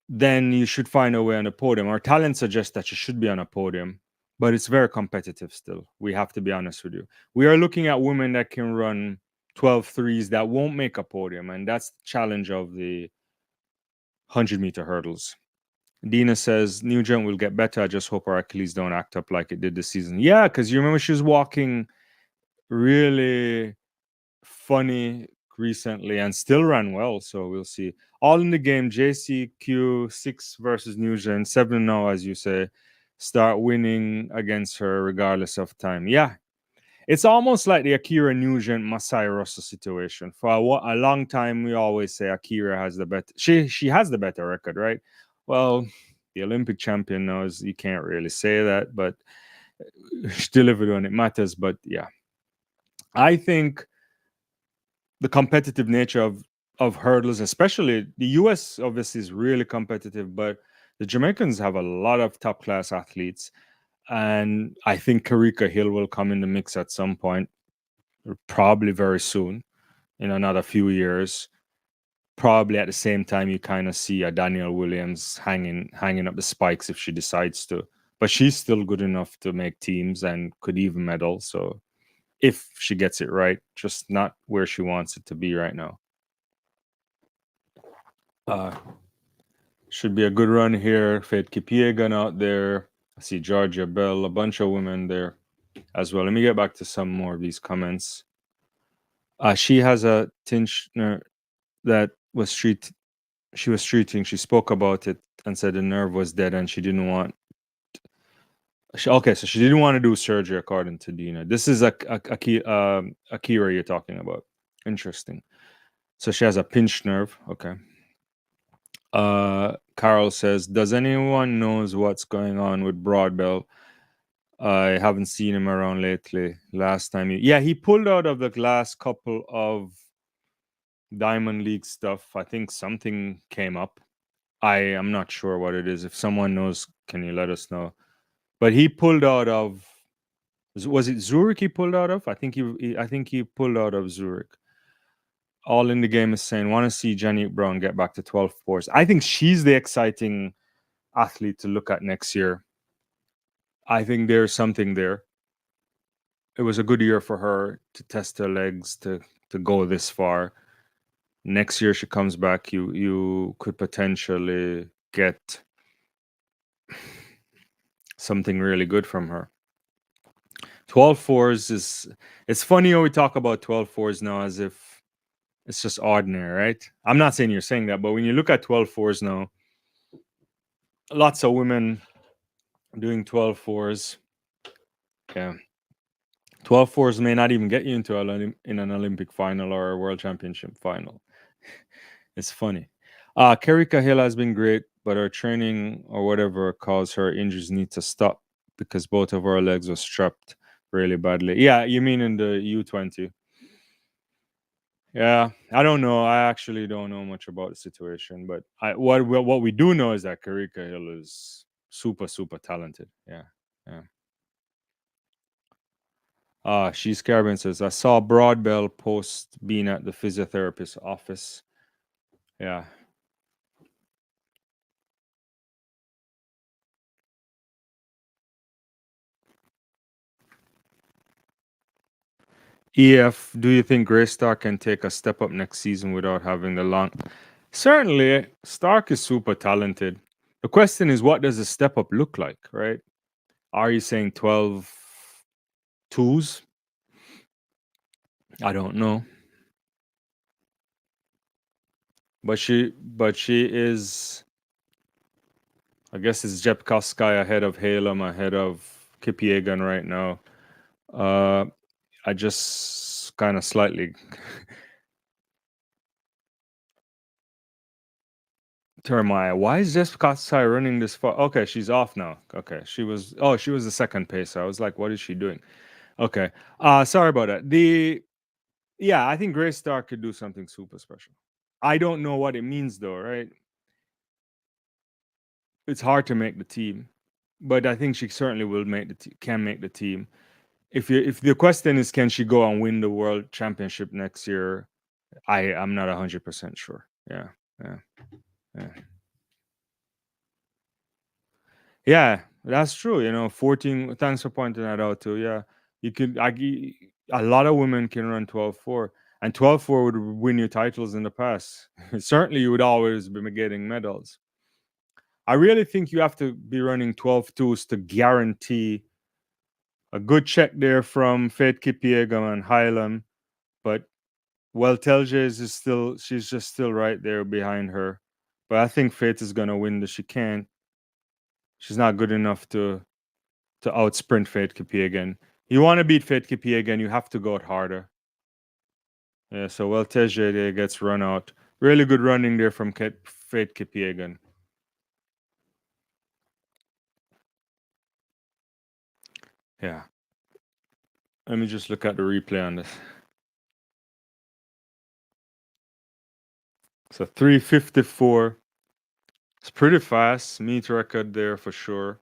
then you should find a way on the podium. Our talent suggests that you should be on a podium, but it's very competitive still. We have to be honest with you. We are looking at women that can run 12 threes that won't make a podium, and that's the challenge of the 100-meter hurdles. Dina says Nugent will get better. I just hope our Achilles don't act up like it did this season. Yeah, because you remember she was walking really funny recently and still ran well. So we'll see. All in the game. JCQ 6 versus Nugent 7 now, as you say. Start winning against her regardless of time. Yeah. It's almost like the Akira Nugent Masai Rossa situation. For a long time, we always say Akira has the better. She has the better record, right? Well, the Olympic champion knows you can't really say that, but she delivered when it matters. But yeah, I think the competitive nature of hurdles, especially the US, obviously is really competitive, but the Jamaicans have a lot of top class athletes, and I think Karika Hill will come in the mix at some point, probably very soon, in another few years. Probably at the same time, you kind of see a Danielle Williams hanging up the spikes if she decides to, but she's still good enough to make teams and could even medal. So if she gets it right, just not where she wants it to be right now. Should be a good run here. Faith Kipiegan out there. I see Georgia Bell, a bunch of women there as well. Let me get back to some more of these comments. She has a Tinchner that was she was treating. She spoke about it and said the nerve was dead and she didn't want. Okay, so she didn't want to do surgery according to Dina. This is Akira you're talking about. Interesting. So she has a pinched nerve. Okay. Carol says, does anyone knows what's going on with Broadbell? I haven't seen him around lately. Last time he pulled out of the last couple of Diamond League stuff. I think something came up. I am not sure what it is. If someone knows, can you let us know? But he pulled out of, was it Zurich he pulled out of? I think he pulled out of Zurich. All in the game is saying, want to see Janet Brown get back to 12 fours. I think she's the exciting athlete to look at next year. I think there's something there. It was a good year for her to test her legs to go this far. Next year she comes back, you could potentially get something really good from her. 12 fours is, it's funny how we talk about 12 fours now as if it's just ordinary, right? I'm not saying you're saying that, but when you look at 12 fours now, lots of women doing 12 fours. Yeah. 12 fours may not even get you into in an Olympic final or a world championship final. It's funny. Kerry Cahill has been great, but her training or whatever caused her injuries need to stop because both of her legs were strapped really badly. Yeah, you mean in the U20? Yeah, I don't know. I actually don't know much about the situation, but what we do know is that Kerry Cahill is super talented. Yeah, yeah. She's Caribbean says, I saw Broadbell post being at the physiotherapist's office. Yeah. EF, do you think Greystar can take a step up next season without having the long? Certainly, Stark is super talented. The question is, what does a step up look like, right? Are you saying 12 twos? I don't know. But she is, I guess it's Jep Koskai ahead of Halem, ahead of Kipiegan right now. I just kind of slightly turn my eye. Why is Jep Koskai running this far? Okay, she's off now. Okay, she was the second pacer. I was like, what is she doing? Okay. Sorry about that. Yeah, I think Grace Stark could do something super special. I don't know what it means though, right? It's hard to make the team, but I think she certainly will make can make the team. If the question is can she go and win the world championship next year, I'm not 100% sure. Yeah, yeah, yeah. Yeah, that's true. 14. Thanks for pointing that out too. Yeah, you could. A lot of women can run 12-4, and 12-4 would win you titles in the past. Certainly, you would always be getting medals. I really think you have to be running 12-2s to guarantee a good check there from Faith Kipiegan and Highland, but Telges is still, she's just still right there behind her. But I think Faith is gonna win the chicane. She's not good enough to outsprint Faith Kipiegan. You want to beat Faith Kipiegan, you have to go out harder. Yeah, so Telges there gets run out. Really good running there from Faith Kipiegan. Yeah. Let me just look at the replay on this. So 3:54. It's pretty fast. Meet record there for sure.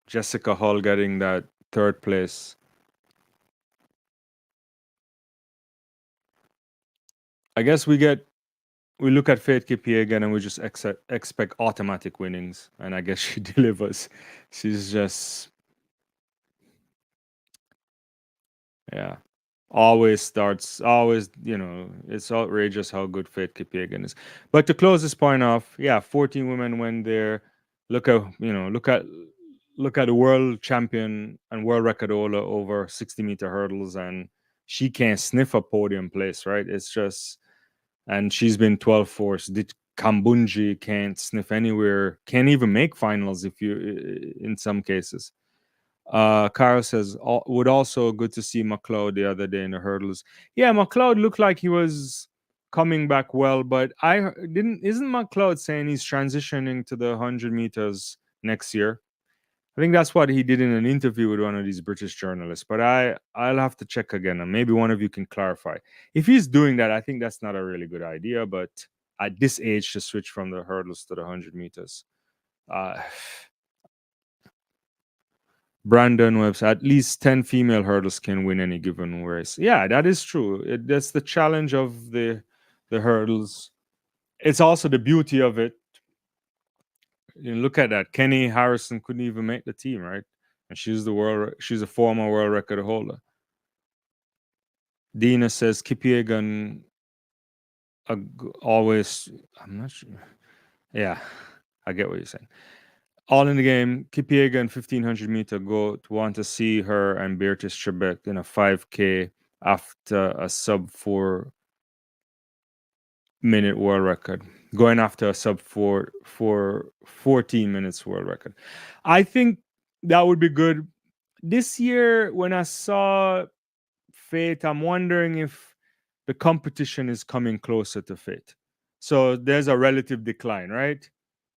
Jessica Hall getting that third place. I guess we look at Faith Kipiegan and we just expect automatic winnings, and I guess she delivers. She's just, yeah, always starts, always, it's outrageous how good Faith Kipiegan is. But to close this point off, yeah, 14 women went there. Look at, look at the world champion and world record holder over 60-meter hurdles, and she can't sniff a podium place, right? It's just, and she's been 12 force. Did Kambunji can't sniff anywhere, can't even make finals if you, in some cases. Carl says, would also good to see McLeod the other day in the hurdles. Yeah, McLeod looked like he was coming back well, but isn't McLeod saying he's transitioning to the 100 meters next year? I think that's what he did in an interview with one of these British journalists, but I'll have to check again, and maybe one of you can clarify. If he's doing that, I think that's not a really good idea, but at this age to switch from the hurdles to the 100 meters. Uh, Brandon Webb's at least 10 female hurdles can win any given race. Yeah, that is true. That's the challenge of the hurdles. It's also the beauty of it. Look at that. Kenny Harrison couldn't even make the team, right? And she's a former world record holder. Dina says Kipiegan always, I'm not sure. Yeah, I get what you're saying. All in the game, Kipiegan 1500 meter go to want to see her and Beatrice Trebek in a 5K after a sub 4-minute world record, going after a sub 14 minutes world record. I think that would be good. This year, when I saw Fate, I'm wondering if the competition is coming closer to Fate. So there's a relative decline, right?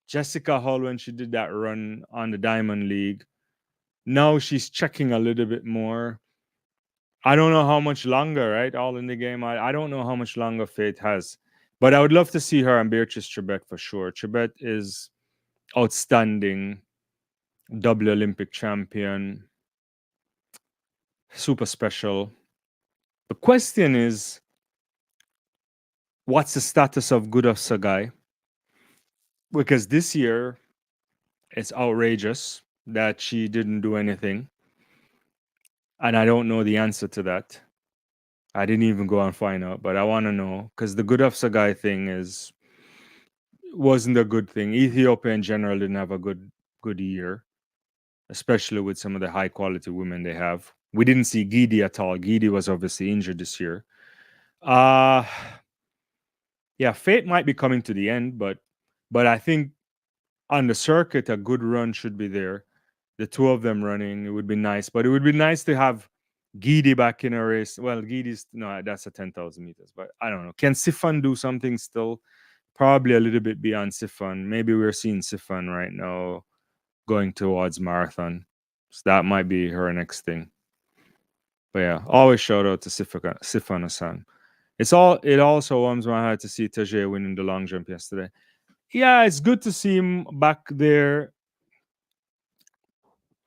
Jessica Hall, when she did that run on the Diamond League, now she's checking a little bit more. I don't know how much longer, right? All in the game. I don't know how much longer Fate has, but I would love to see her and Beatrice Trebek for sure. Trebek is outstanding, double Olympic champion, super special. The question is, what's the status of Good of Sagai? Because this year it's outrageous that she didn't do anything. And I don't know the answer to that. I didn't even go and find out, but I want to know because the good of Sagai thing wasn't a good thing. Ethiopia in general didn't have a good year, especially with some of the high quality women they have. We didn't see Gidi at all. Gidi was obviously injured this year. Uh yeah, Fate might be coming to the end, but I think on the circuit a good run should be there. The two of them running, it would be nice. But it would be nice to have Gidi back in a race. Well, Gidi's no, that's a 10,000 meters, but I don't know. Can Sifan do something still? Probably a little bit beyond Sifan. Maybe we're seeing Sifan right now going towards marathon. So that might be her next thing. But yeah, always shout out to Sifan Hassan. It also warms my heart to see Tajay winning the long jump yesterday. Yeah, it's good to see him back there.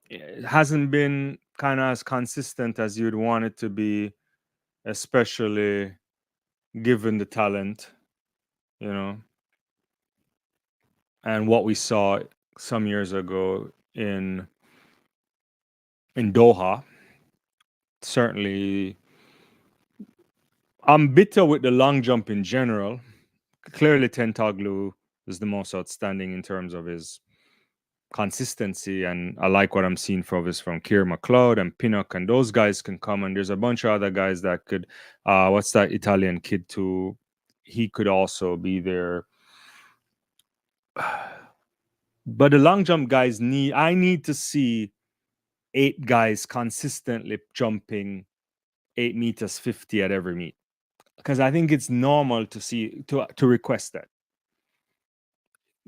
It hasn't been kind of as consistent as you'd want it to be, especially given the talent, you know, and what we saw some years ago in Doha. Certainly, I'm bitter with the long jump in general. Clearly, Tentaglu is the most outstanding in terms of his consistency, and I like what I'm seeing from Kier McLeod and Pinnock, and those guys can come, and there's a bunch of other guys that could what's that Italian kid too, he could also be there. But the long jump guys I need to see 8 guys consistently jumping 8 meters 50 at every meet, because I think it's normal to request that.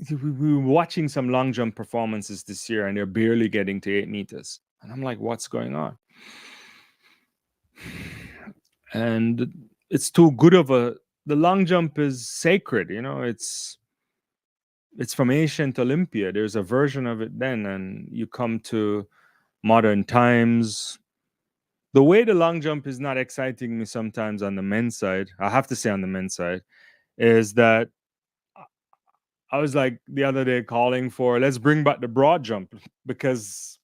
We were watching some long jump performances this year and they're barely getting to 8 meters. And I'm like, what's going on? And it's too good of the long jump is sacred, it's from ancient Olympia. There's a version of it then, and you come to modern times. The way the long jump is not exciting me sometimes on the men's side, I have to say on the men's side, is that I was like the other day calling for let's bring back the broad jump, because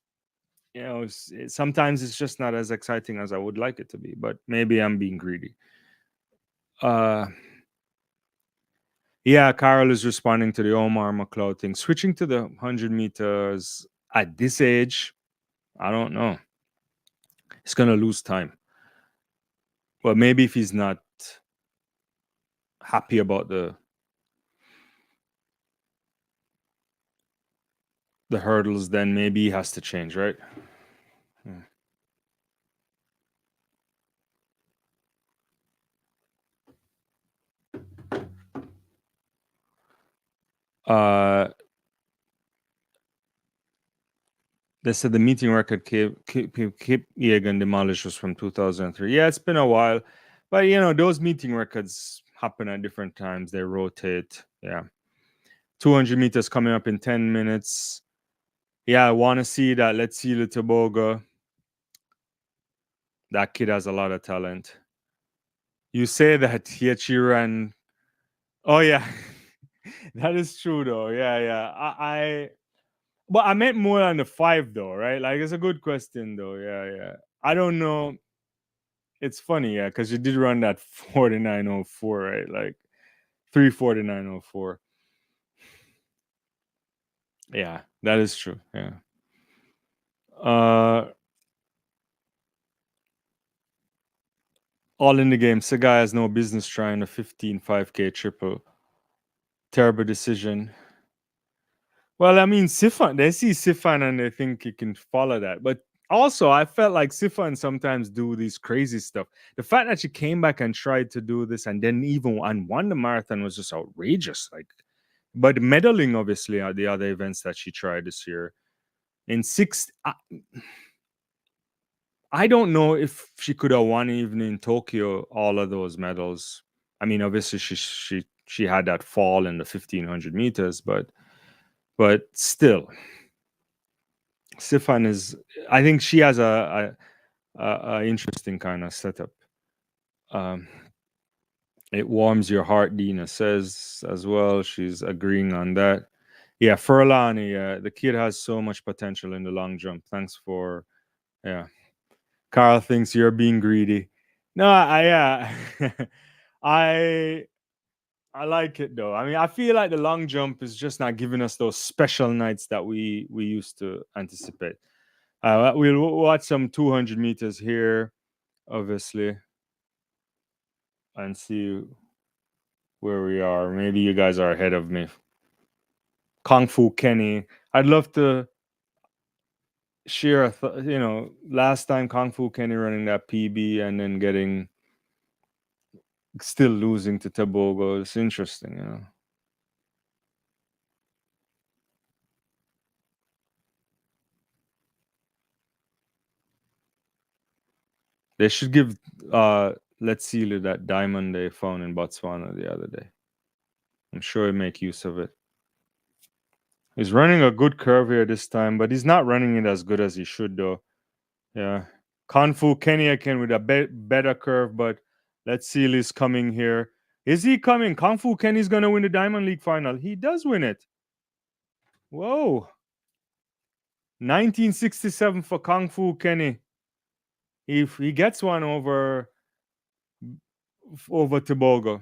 sometimes it's just not as exciting as I would like it to be, but maybe I'm being greedy. Yeah, Carol is responding to the Omar McLeod thing. Switching to the 100 meters at this age, I don't know. He's going to lose time. But maybe if he's not happy about the hurdles, then maybe he has to change, right? They said the meeting record Kipyegon demolished was from 2003. Yeah, it's been a while. But, those meeting records happen at different times. They rotate. Yeah. 200 meters coming up in 10 minutes. Yeah, I want to see that. Let's see the Toboga. That kid has a lot of talent. You say that, yet she ran. Oh, yeah. That is true, though. Yeah. But I meant more on the 5, though, right? Like, it's a good question, though. Yeah. I don't know. It's funny, yeah, because you did run that 49.04, right? Like 3:49.04. Yeah, that is true. Yeah. All in the game. Sagai has no business trying a 15 5K triple. Terrible decision. Well, I mean, Sifan, they see Sifan and they think he can follow that. But also, I felt like Sifan sometimes do these crazy stuff. The fact that she came back and tried to do this and then even won the marathon was just outrageous. Like, but medaling, obviously, are the other events that she tried this year. In 6, I don't know if she could have won even in Tokyo all of those medals. I mean, obviously, she had that fall in the 1500 meters, but still, Sifan is. I think she has a interesting kind of setup. It warms your heart, Dina says as well. She's agreeing on that. Yeah, Furlani, the kid has so much potential in the long jump. Thanks for, yeah. Carl thinks you're being greedy. No, I I like it though. I mean, I feel like the long jump is just not giving us those special nights that we used to anticipate. We'll watch some 200 meters here, obviously, and see where we are. Maybe you guys are ahead of me. Kung Fu Kenny. I'd love to share last time Kung Fu Kenny running that PB and then getting still losing to Tobago. It's interesting. They should give Let's see that diamond they found in Botswana the other day. I'm sure he'll make use of it. He's running a good curve here this time, but he's not running it as good as he should, though. Yeah. Kung Fu Kenny again with a better curve, but let's see is coming here. Is he coming? Kung Fu Kenny's going to win the Diamond League final. He does win it. Whoa. 1967 for Kung Fu Kenny. If he gets one over Tobago.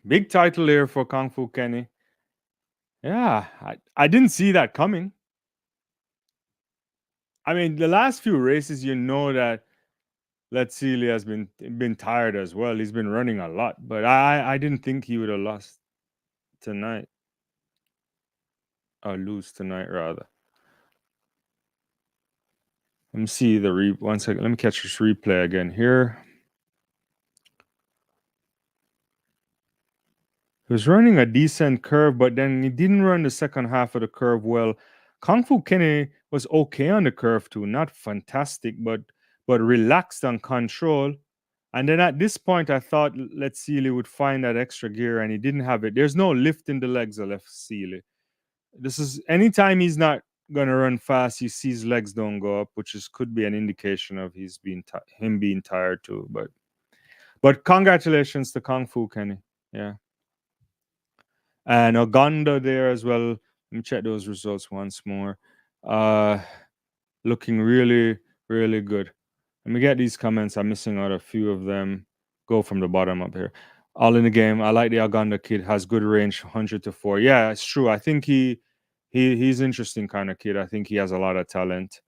Big title here for Kung Fu Kenny. Yeah, I didn't see that coming. I mean, the last few races, that Letsili has been tired as well. He's been running a lot, but I didn't think he would have lost tonight or lose tonight rather. Let me see the 1 second. Let me catch this replay again here. He was running a decent curve, but then he didn't run the second half of the curve well. Kung Fu Kenny was okay on the curve too, not fantastic, but relaxed and control. And then at this point, I thought Let's Sealy would find that extra gear, and he didn't have it. There's no lift in the legs of Left Sealy. This is anytime he's not gonna run fast, you see his legs don't go up, which could be an indication of him being tired too. But congratulations to Kung Fu Kenny. Yeah. And Uganda there as well. Let me check those results once more. Looking really, really good. Let me get these comments. I'm missing out a few of them. Go from the bottom up here. All in the game. I like the Uganda kid. Has good range, 100 to 4. Yeah, it's true. I think he's interesting kind of kid. I think he has a lot of talent.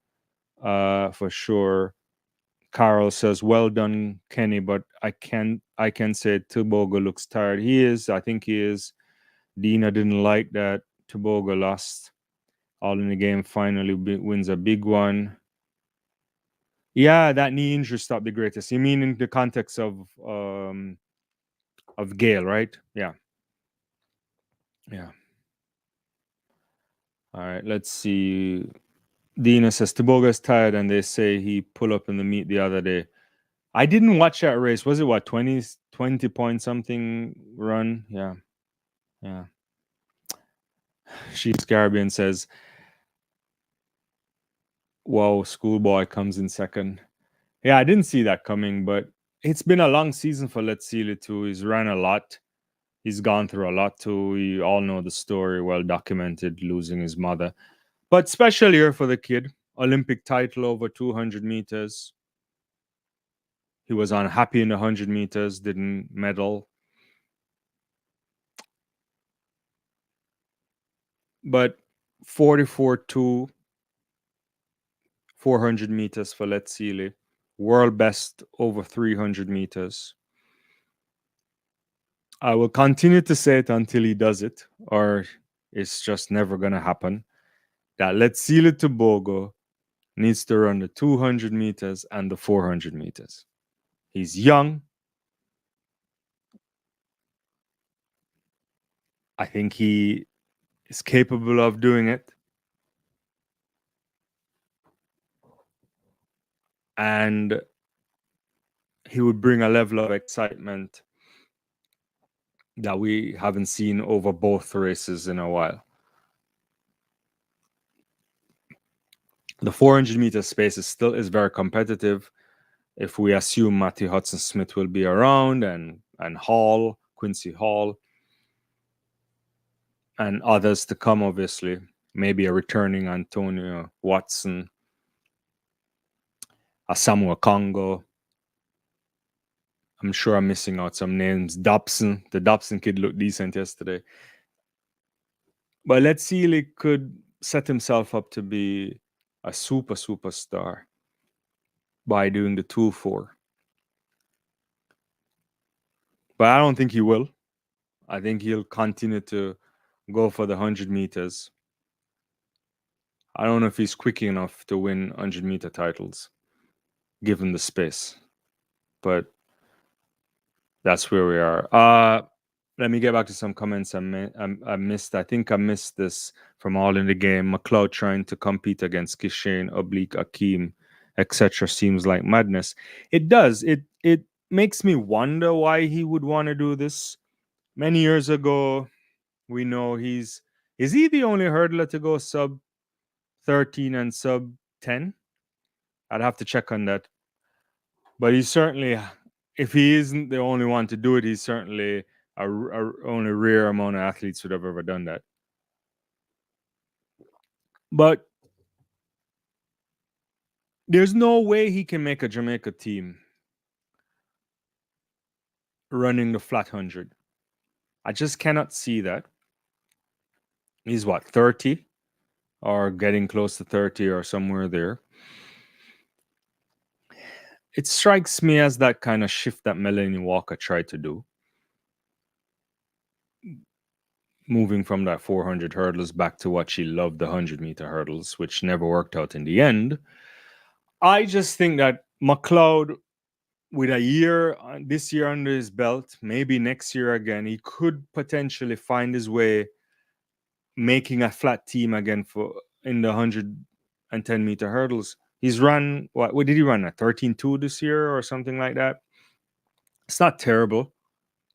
For sure. Carl says, "Well done, Kenny." But I can say Tobago looks tired. He is. I think he is. Dina didn't like that Tobago lost. All in the game finally wins a big one. Yeah, that knee injury stopped the greatest. You mean in the context of Gale, right? Yeah. Yeah. All right, let's see. Dina says Tobago is tired and they say he pulled up in the meet the other day. I didn't watch that race. Was it what 20 point something run? Yeah. Yeah. Sheep's Caribbean says, "Whoa, schoolboy comes in second." Yeah, I didn't see that coming, but it's been a long season for Let's Seal It too. He's ran a lot. He's gone through a lot too. We all know the story, well documented, losing his mother. But special year for the kid. Olympic title over 200 meters. He was unhappy in the 100 meters, didn't medal. But 44-2, 400 meters for Letsili. World best over 300 meters. I will continue to say it until he does it, or it's just never going to happen. That Letsili Tobago needs to run the 200 meters and the 400 meters. He's young. I think he is capable of doing it. And he would bring a level of excitement that we haven't seen over both races in a while. The 400 meter space is very competitive. If we assume Matthew Hudson Smith will be around and Hall, Quincy Hall, and others to come, obviously, maybe a returning Antonio Watson. a Samuel Congo. I'm sure I'm missing out some names. Dobson, the Dobson kid looked decent yesterday. But let's see, he could set himself up to be a superstar by doing the 2-4. But I don't think he will. I think he'll continue to go for the 100 meters. I don't know if he's quick enough to win 100-meter titles, given the space. But that's where we are. Let me get back to some comments I missed. I think I missed this from All in the Game. McLeod trying to compete against Kishane, Oblique, Akeem, etc. seems like madness. It does. It makes me wonder why he would want to do this. Many years ago, we know is he the only hurdler to go sub 13 and sub 10? I'd have to check on that. But he's certainly, if he isn't the only one to do it, he's certainly only rare amount of athletes would have ever done that. But there's no way he can make a Jamaica team running the flat 100. I just cannot see that. He's what, 30 or getting close to 30 or somewhere there. It strikes me as that kind of shift that Melanie Walker tried to do. Moving from that 400 hurdles back to what she loved, the 100-meter hurdles, which never worked out in the end. I just think that McLeod, with a year, this year under his belt, maybe next year again, he could potentially find his way making a flat team again for in the 110-meter hurdles. He's run, what did he run, a 13.2 this year or something like that? It's not terrible.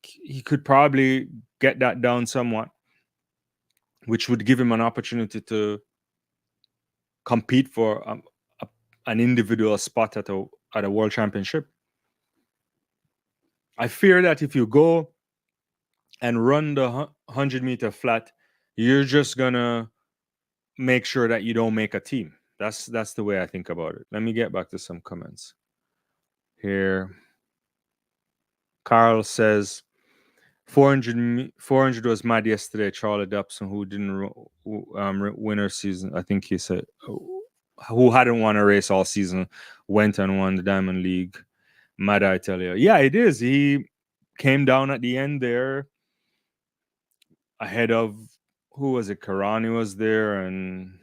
He could probably get that down somewhat, which would give him an opportunity to compete for an individual spot at a world championship. I fear that if you go and run the 100-meter flat, you're just gonna make sure that you don't make a team. That's the way I think about it. Let me get back to some comments here. Carl says 400 was mad yesterday. Charlie Dobson, who didn't win her season, I think he said, who hadn't won a race all season, went and won the Diamond League. Mad, I tell you. Yeah, it is. He came down at the end there ahead of, who was it? Karani was there and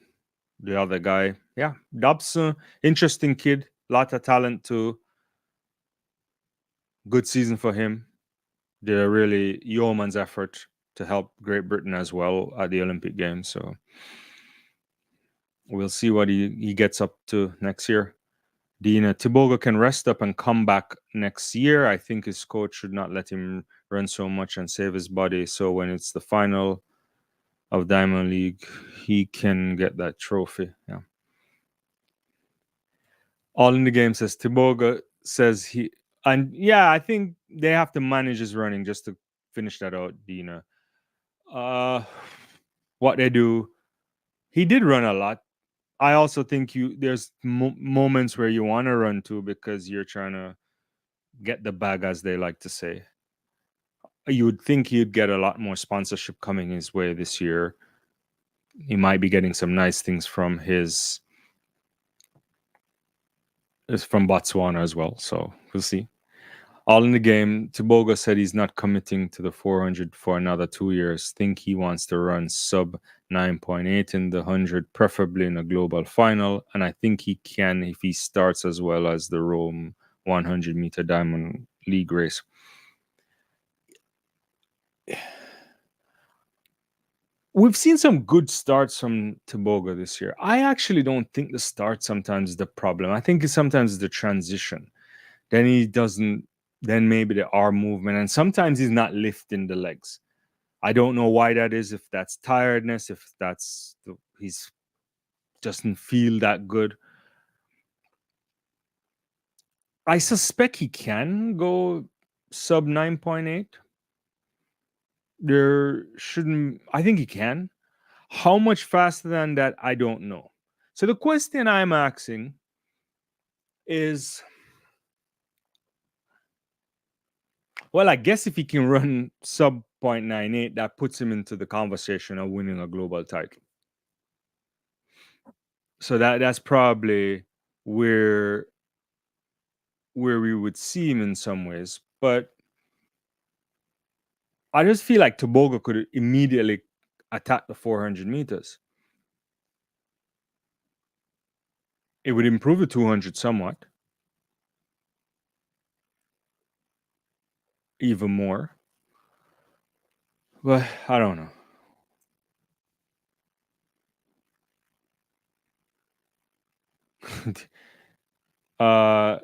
the other guy. Yeah, Dobson, interesting kid, lot of talent too. Good season for him. Did a really yeoman's effort to help Great Britain as well at the Olympic Games. So we'll see what he gets up to next year. Dina, Tiboga can rest up and come back next year. I think his coach should not let him run so much and save his body. So when it's the final of Diamond League, he can get that trophy. Yeah. All in the Game says Tiboga says he, and yeah, I think they have to manage his running just to finish that out, Dina. What they do, he did run a lot. I also think there's moments where you want to run too because you're trying to get the bag, as they like to say. You would think he'd get a lot more sponsorship coming his way this year. He might be getting some nice things from from Botswana as well. So we'll see. All in the Game, Tiboga said he's not committing to the 400 for another 2 years. Think he wants to run sub 9.8 in the 100, preferably in a global final. And I think he can if he starts as well as the Rome 100-meter Diamond League race. We've seen some good starts from Tiboga this year. I actually don't think the start sometimes is the problem. I think it's sometimes the transition. Then he doesn't, then maybe the arm movement, and sometimes he's not lifting the legs. I don't know why that is, if that's tiredness, if that's he's doesn't feel that good. I suspect he can go sub 9.8. There shouldn't, I think he can. How much faster than that, I don't know. So the question I'm asking is, well, I guess if he can run sub 0.98, that puts him into the conversation of winning a global title. So that's probably where we would see him in some ways. But I just feel like Tobogo could immediately attack the 400 meters. It would improve the 200 somewhat, even more. But I don't know.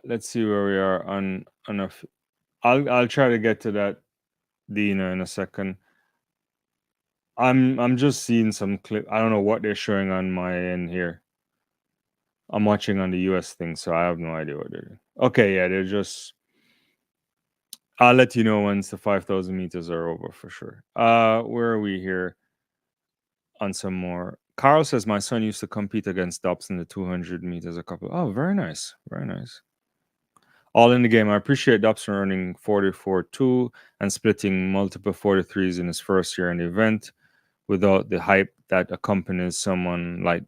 Let's see where we are on enough. I'll try to get to that, Dina, in a second. I'm just seeing some clip. I don't know what they're showing on my end here. I'm watching on the US thing, so I have no idea what they're doing. Okay, yeah, they're just. I'll let you know once the 5,000 meters are over for sure. Where are we here? On some more. Carl says my son used to compete against Dobbs in the 200 meters a couple. Oh, very nice, very nice. All in the game. I appreciate Dobson running 44-2 and splitting multiple 43s in his first year in the event without the hype that accompanies someone like.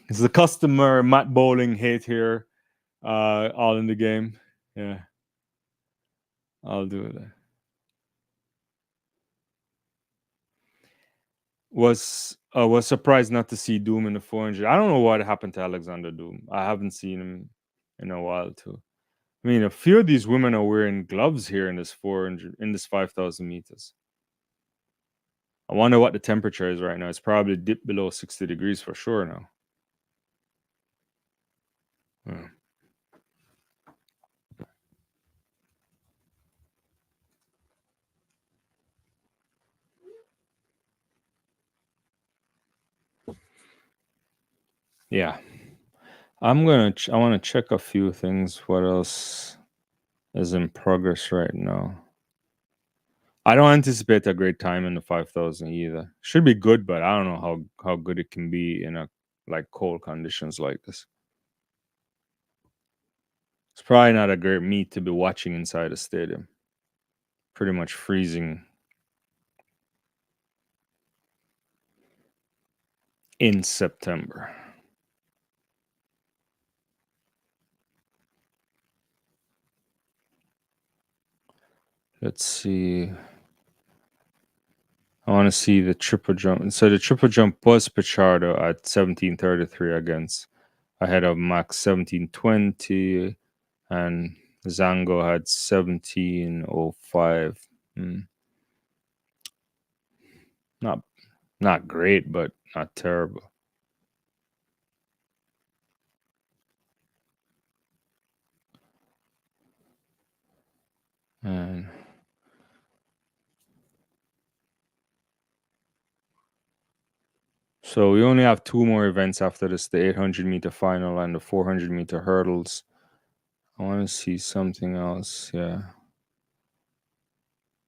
It's the customer Matt Bowling hate here. All in the game. Yeah. I'll do it. Was surprised not to see Doom in the 400. I don't know what happened to Alexander Doom. I haven't seen him in a while too. I mean, a few of these women are wearing gloves here in this 400, in this 5,000 meters. I wonder what the temperature is right now. It's probably dipped below 60 degrees for sure now. Yeah. Yeah. I want to check a few things. What else is in progress right now? I don't anticipate a great time in the 5,000 either. Should be good, but I don't know how good it can be in a like cold conditions like this. It's probably not a great meet to be watching inside a stadium. Pretty much freezing in September. Let's see. I want to see the triple jump. So the triple jump was Pichardo at 17:33 against ahead of Max 17:20, and Zango had 17:05. Not great, but not terrible. And so we only have two more events after this: the 800-meter final and the 400-meter hurdles. I want to see something else. Yeah.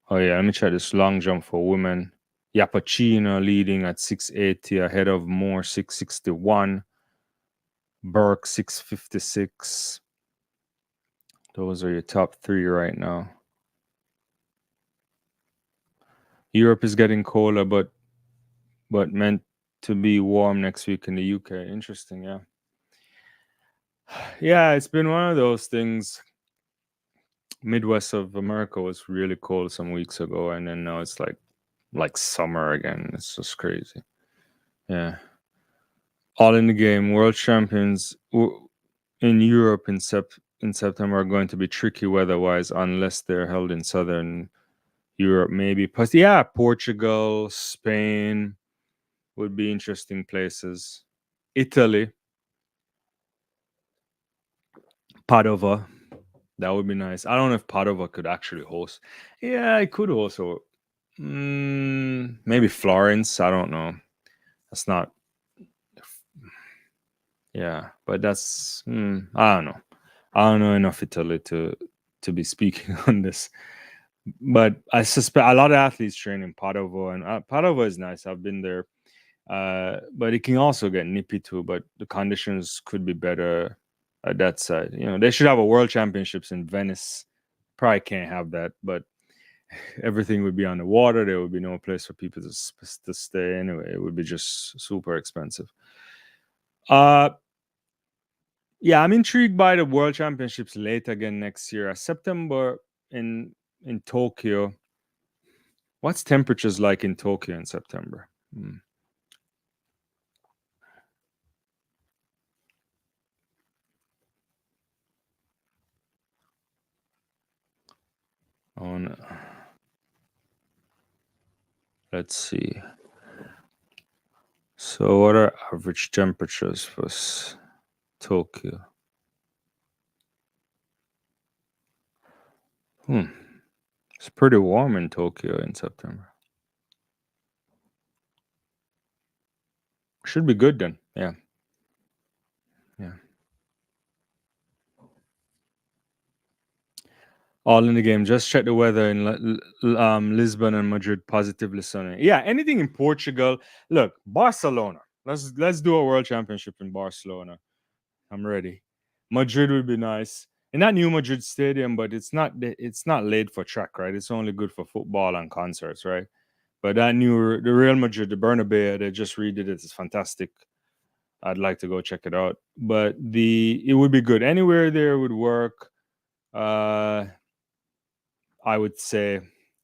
Oh yeah, let me try this long jump for women. Yapachina leading at 680 ahead of Moore 661. Burke 656. Those are your top three right now. Europe is getting colder, but meant to be warm next week in the UK. Interesting, yeah. Yeah, it's been one of those things. Midwest of America was really cold some weeks ago, and then now it's like summer again. It's just crazy. Yeah. All in the game. World champions in Europe in September are going to be tricky weather-wise unless they're held in southern Europe, maybe. But yeah, Portugal, Spain would be interesting places. Italy, Padova, that would be nice. I don't know if Padova could actually host. Yeah, it could also. Maybe Florence. I don't know. That's not. Yeah, but that's. I don't know. I don't know enough Italy to be speaking on this. But I suspect a lot of athletes train in Padova, and Padova is nice. I've been there. But it can also get nippy too. But the conditions could be better at that side. They should have a World Championships in Venice. Probably can't have that, but everything would be on the water. There would be no place for people to stay anyway. It would be just super expensive. Yeah, I'm intrigued by the World Championships late again next year. September in Tokyo. What's temperatures like in Tokyo in September? Oh, no. Let's see. So, what are average temperatures for Tokyo? It's pretty warm in Tokyo in September. Should be good then. Yeah. All in the game. Just check the weather in Lisbon and Madrid. Positively sunny. Yeah. Anything in Portugal. Look, Barcelona. Let's do a World Championship in Barcelona. I'm ready. Madrid would be nice. In that new Madrid stadium, but it's not laid for track, right? It's only good for football and concerts, right? But the Real Madrid, the Bernabeu, they just redid it. It's fantastic. I'd like to go check it out. But it would be good. Anywhere there would work. I would say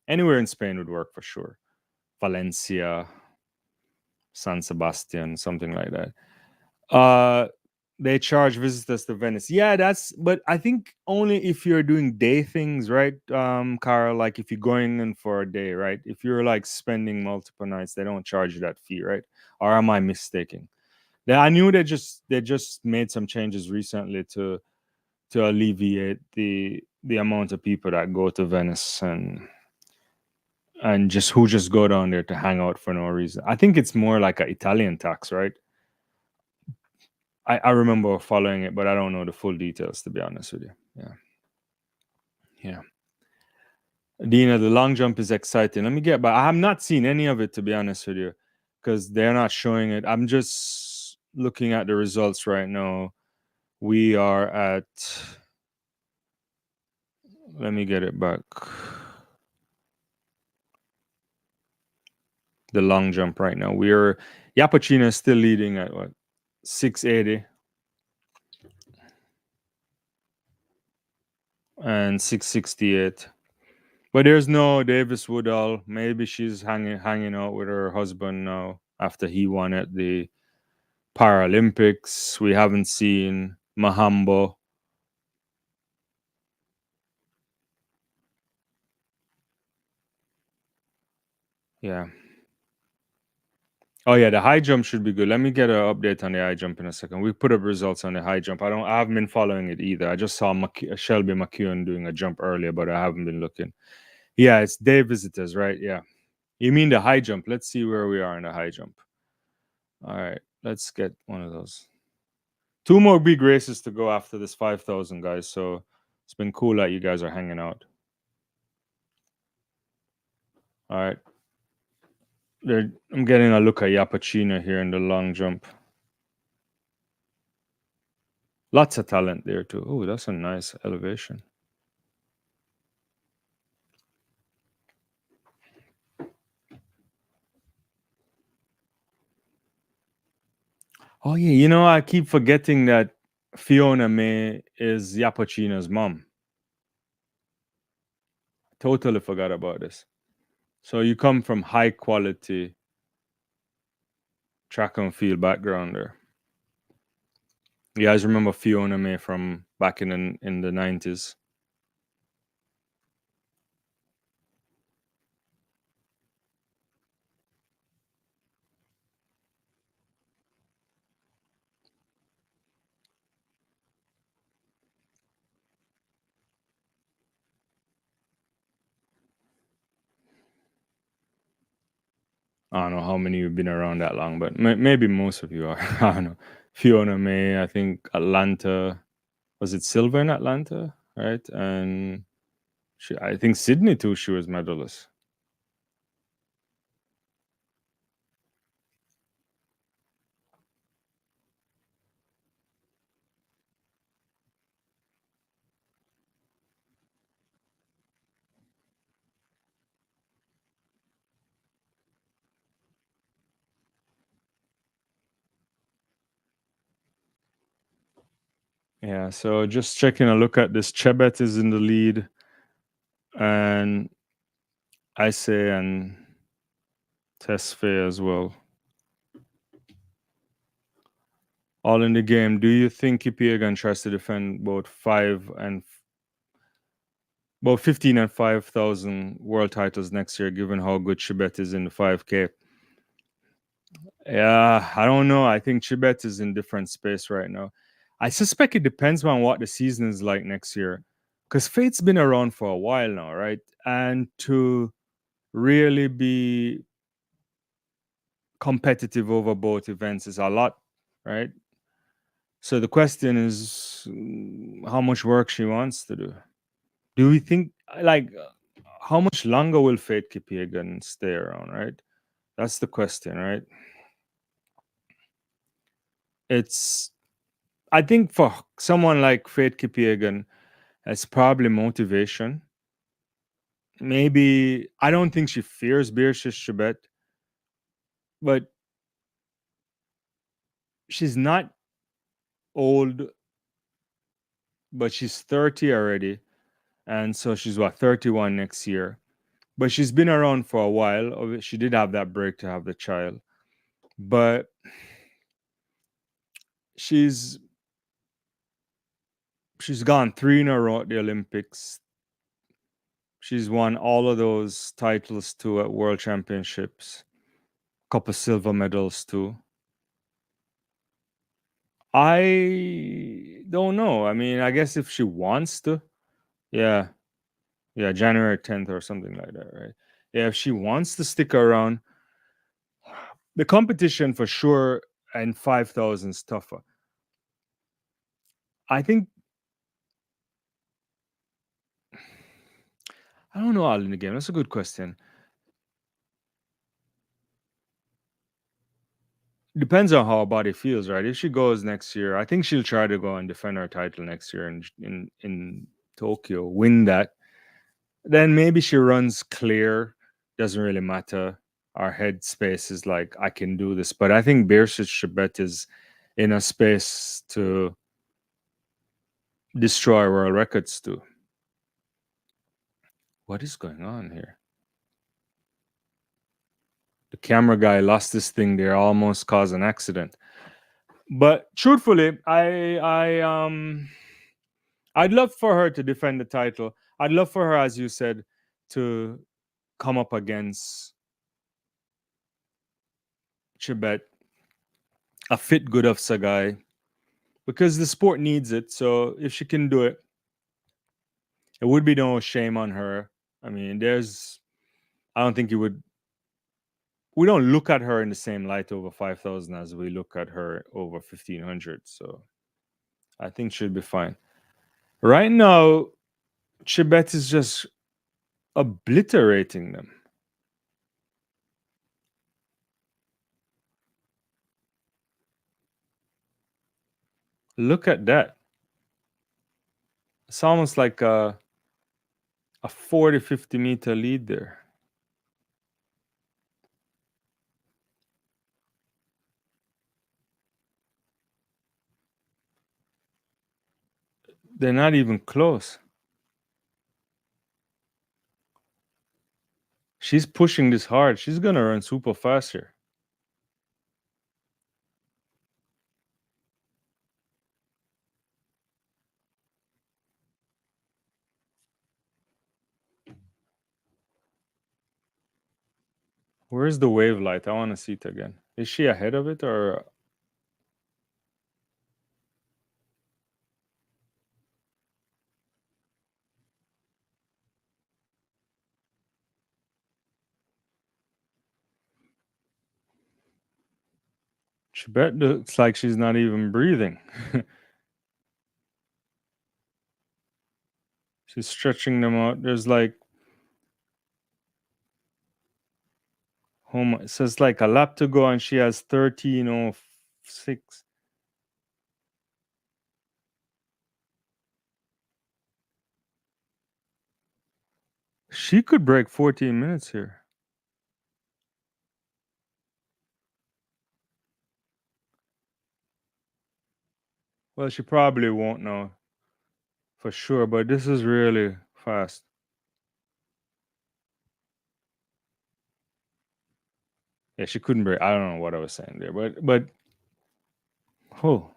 anywhere in Spain would work for sure. Valencia, San Sebastian, something like that. They charge visitors to Venice. Yeah, but I think only if you're doing day things, right, Carl? Like if you're going in for a day, right? If you're like spending multiple nights, they don't charge you that fee, right? Or am I mistaken? I knew they just made some changes recently to alleviate the amount of people that go to Venice and just go down there to hang out for no reason. I think it's more like an Italian tax, right? I remember following it, but I don't know the full details, to be honest with you. Yeah. Dina, the long jump is exciting. Let me get back. I have not seen any of it, to be honest with you, because they're not showing it. I'm just looking at the results right now. We are at. Let me get it back. The long jump right now. Yapachina is still leading at what? 680. And 668. But there's no Davis Woodall. Maybe she's hanging out with her husband now after he won at the Paralympics. We haven't seen Mahambo. Yeah. Oh yeah, the high jump should be good. Let me get an update on the high jump in a second. We put up results on the high jump. I haven't been following it either. I just saw Shelby McKeown doing a jump earlier, but I haven't been looking. Yeah, it's day visitors, right? Yeah. You mean the high jump? Let's see where we are in the high jump. All right, let's get one of those. 2 more big races to go after this 5,000, guys. So it's been cool that you guys are hanging out. All right. I'm getting a look at Yapachina here in the long jump. Lots of talent there too. Oh, that's a nice elevation. Oh yeah, I keep forgetting that Fiona May is Yapachina's mom. Totally forgot about this. So you come from high quality track and field background there. You guys remember Fiona May from back in the 90s? I don't know how many you've been around that long, but maybe most of you are. I don't know. Fiona May, I think Atlanta. Was it silver in Atlanta? Right? And I think Sydney too, she was medalist. Yeah, so just checking a look at this. Chebet is in the lead, and I say and Tesfaye as well. All in the game. Do you think Kipiegan tries to defend both 15 and 5,000 world titles next year, given how good Chibet is in the 5K? Yeah, I don't know. I think Chibet is in different space right now. I suspect it depends on what the season is like next year, because Fate's been around for a while now, right? And to really be competitive over both events is a lot, right? So the question is how much work she wants to do. Do we think like how much longer will Fate Kipiegan stay around, right? That's the question, right? It's I think for someone like Fate Kipiegan, it's probably motivation. Maybe I don't think she fears Beatrice Chebet, but she's not old, but she's 30 already. And so she's what, 31 next year. But she's been around for a while. She did have that break to have the child. But she's she's gone 3 in a row at the Olympics. She's won all of those titles too at World Championships. Couple silver medals too. I don't know. I mean, I guess if she wants to, yeah, yeah, January 10th or something like that, right? Yeah, if she wants to stick around, the competition for sure and 5,000 is tougher. I think I don't know all in the game. That's a good question. Depends on how her body feels, right? If she goes next year, I think she'll try to go and defend her title next year in Tokyo, win that. Then maybe she runs clear. Doesn't really matter. Our head space is like I can do this, but I think Beershit Shabet is in a space to destroy world records too. What is going on here? The camera guy lost this thing there, almost caused an accident. But truthfully, I'd love for her to defend the title. I'd love for her, as you said, to come up against Chibet, a fit good of Sagai, because the sport needs it. So if she can do it, it would be no shame on her. I mean, I don't think you would, we don't look at her in the same light over 5,000 as we look at her over 1,500. So I think she'll be fine. Right now, Chibet is just obliterating them. Look at that. It's almost like a 40, 50-meter lead there. They're not even close. She's pushing this hard. She's going to run super fast here. Where's the wave light? I want to see it again. Is she ahead of it or? Chibet looks like she's not even breathing. She's stretching them out. There's like, it says like a lap to go and she has 13:06. She could break 14 minutes here. Well, she probably won't know for sure, but this is really fast. Yeah, she couldn't break. I don't know what I was saying there, but oh,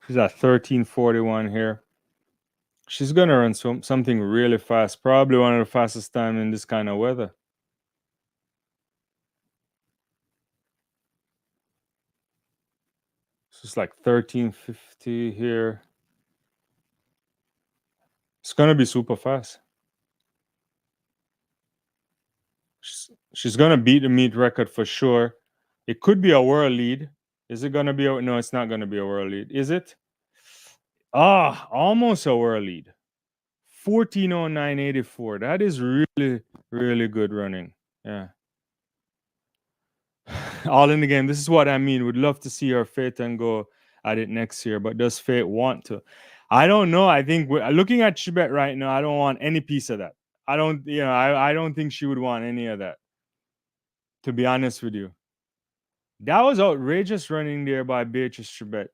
she's at 13:41 here. She's gonna run something really fast. Probably one of the fastest time in this kind of weather. So it's like 13:50 here. It's gonna be super fast. She's gonna beat the meet record for sure. It could be a world lead. Is it gonna be a no? It's not gonna be a world lead. Is it? Ah, almost a world lead. 14:09.84. That is really, really good running. Yeah. All in the game. This is what I mean. Would love to see her Fate and go at it next year, but does Fate want to? I don't know. I think looking at Chibet right now, I don't want any piece of that. I don't, I don't think she would want any of that, to be honest with you. That was outrageous running there by Beatrice Chibet.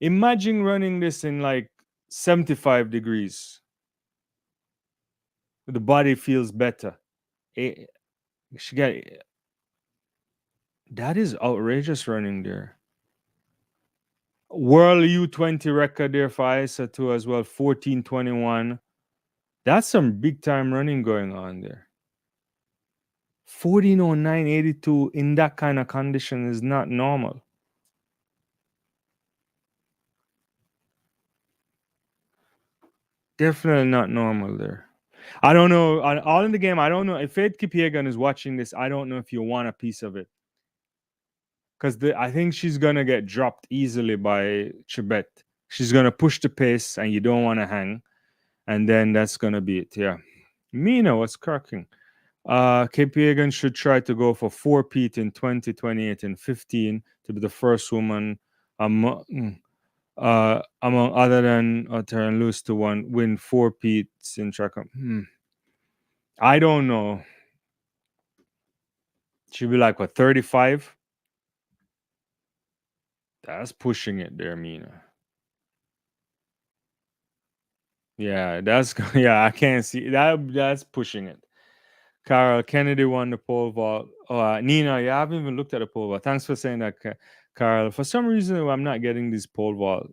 Imagine running this in like 75 degrees. The body feels better. She got that is outrageous running there. World U20 record there for Isa too as well, 14:21. That's some big time running going on there. 14:09.82 in that kind of condition is not normal. Definitely not normal there. I don't know. All in the game, I don't know. If Faith Kipiegan is watching this, I don't know if you want a piece of it. Because I think she's going to get dropped easily by Chibet. She's going to push the pace and you don't want to hang. And then that's going to be it. Yeah. Mina, what's cracking? Kipiegan should try to go for 4-peat in 2028 and 15 to be the first woman among other than and lose to one win 4-peats in track. I don't know. She'll be like what 35. That's pushing it there, Mina. Yeah, that's yeah. I can't see that. That's pushing it. Carol Kennedy won the pole vault. Nina, yeah, I haven't even looked at the pole vault. Thanks for saying that, Carol. For some reason, I'm not getting this pole vault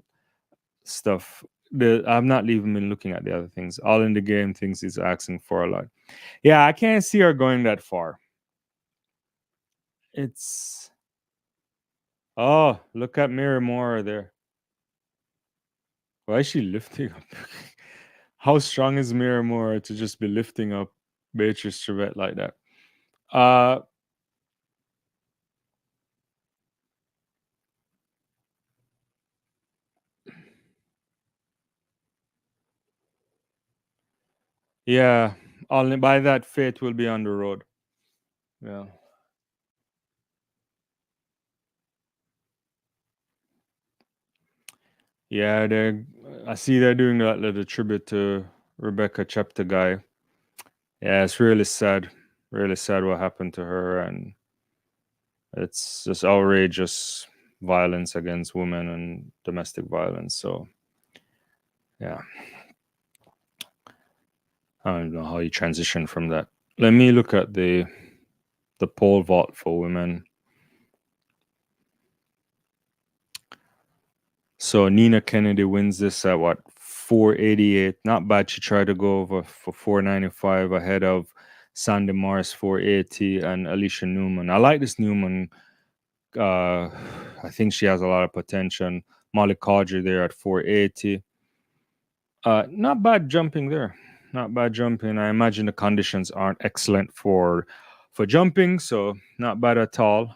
stuff. I'm not even been looking at the other things. All in the game things is asking for a lot. Yeah, I can't see her going that far. It's look at Mary Moore there. Why is she lifting up? How strong is Mary Moore to just be lifting up Beatrice Trevette like that? Yeah, only by that Fate will be on the road. Yeah. Yeah, I see they're doing that little tribute to Rebecca Chapter guy. Yeah, it's really sad. Really sad what happened to her, and it's just outrageous violence against women and domestic violence. So yeah. I don't know how you transition from that. Let me look at the pole vault for women. So Nina Kennedy wins this at what 488. Not bad. She tried to go over for 495 ahead of Sandy Morris 480 and Alicia Newman. I like this Newman. I think she has a lot of potential. Molly Caudry there at 480. Not bad jumping there. Not bad jumping. I imagine the conditions aren't excellent for jumping, so not bad at all.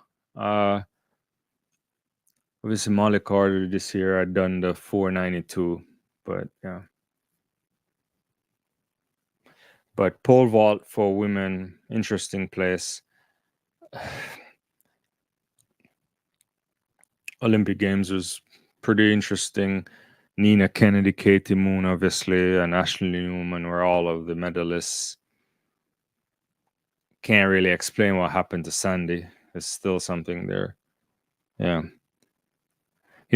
Obviously Molly Carter this year I'd done the 492, but yeah. But pole vault for women, interesting place. Olympic Games was pretty interesting. Nina Kennedy, Katie Moon, obviously, and Ashley Newman were all of the medalists. Can't really explain what happened to Sandy. There's still something there. Yeah.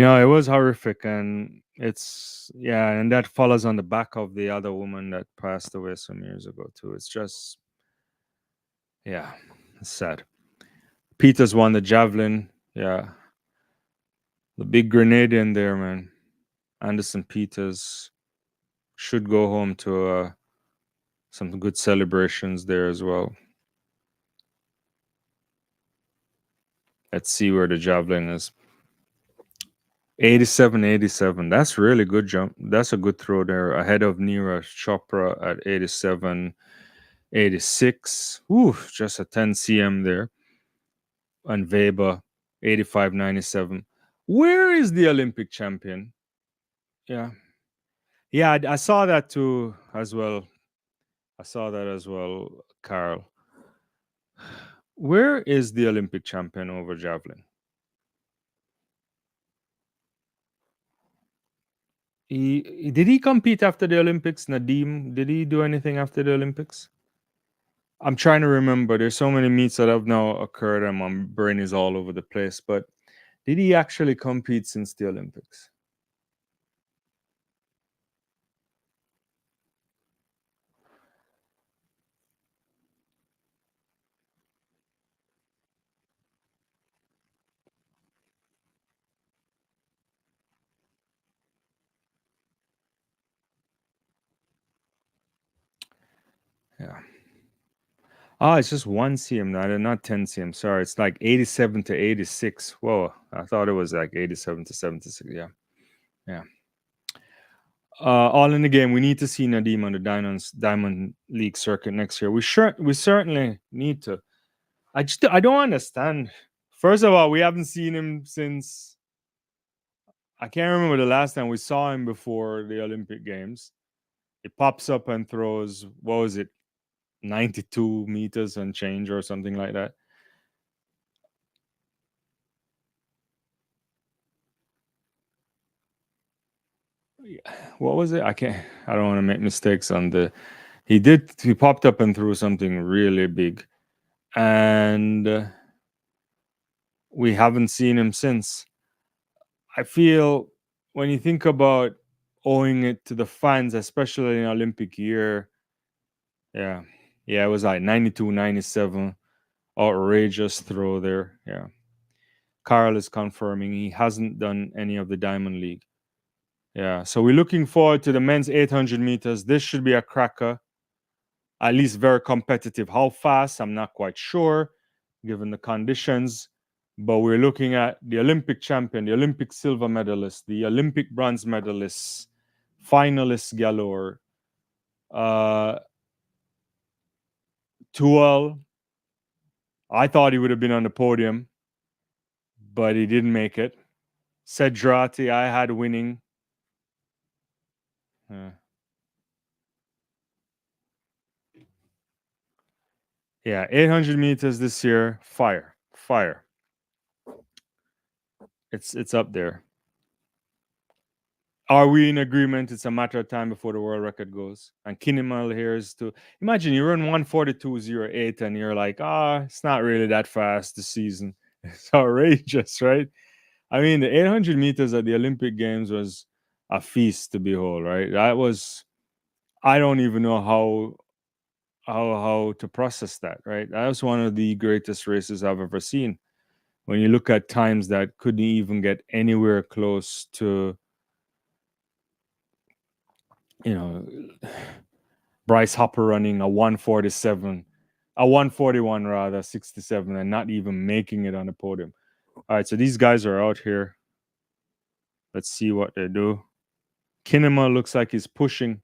It was horrific, and and that follows on the back of the other woman that passed away some years ago too. It's just, yeah, it's sad. Peters won the javelin. Yeah, the big Grenadian there, man. Anderson Peters should go home to some good celebrations there as well. Let's see where the javelin is. 87-87. That's really good jump. That's a good throw there. Ahead of Neeraj Chopra at 87-86. Ooh, just a 10 cm there. And Weber 85-97. Where is the Olympic champion? Yeah. Yeah, I saw that too as well. I saw that as well, Carl. Where is the Olympic champion over javelin? Did he compete after the Olympics? Nadim, did he do anything after the Olympics? I'm trying to remember. There's so many meets that have now occurred, and my brain is all over the place. But did he actually compete since the Olympics? Yeah. Oh, it's just 1 cm, not 10 cm. Sorry, it's like 87-86. Whoa, I thought it was like 87-76. Yeah, yeah. All in the game. We need to see Nadim on the Diamond League circuit next year. We certainly need to. I don't understand. First of all, we haven't seen him since I can't remember the last time we saw him before the Olympic Games. It pops up and throws, what was it, 92 meters and change or something like that. What was it? I don't want to make mistakes on the. He popped up and threw something really big. And we haven't seen him since. I feel when you think about owing it to the fans, especially in Olympic year, yeah. Yeah, it was like 92, 97. Outrageous throw there. Yeah. Carl is confirming he hasn't done any of the Diamond League. Yeah. So we're looking forward to the men's 800 meters. This should be a cracker, at least very competitive. How fast? I'm not quite sure, given the conditions. But we're looking at the Olympic champion, the Olympic silver medalist, the Olympic bronze medalists, finalists galore. Tuel, I thought he would have been on the podium, but he didn't make it. Sedrati, I had winning. Yeah, 800 meters this year. Fire. It's up there. Are we in agreement? It's a matter of time before the world record goes. And Kinemal here is to imagine you run 142.08 and you're like, it's not really that fast this season. It's outrageous, right? I mean, the 800 meters at the Olympic Games was a feast to behold, right? I don't even know how to process that, right? That was one of the greatest races I've ever seen. When you look at times that couldn't even get anywhere close to, Bryce Hopper running a 141 rather, 67, and not even making it on the podium. All right, so these guys are out here. Let's see what they do. Kinema looks like he's pushing.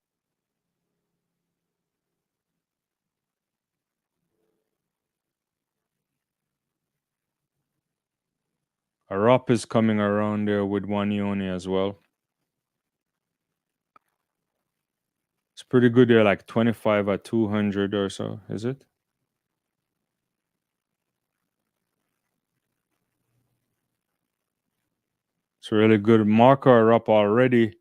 Arop is coming around there with Wanyoni as well. It's pretty good there, like 25 at 200 or so, is it? It's really good. Marco Arop already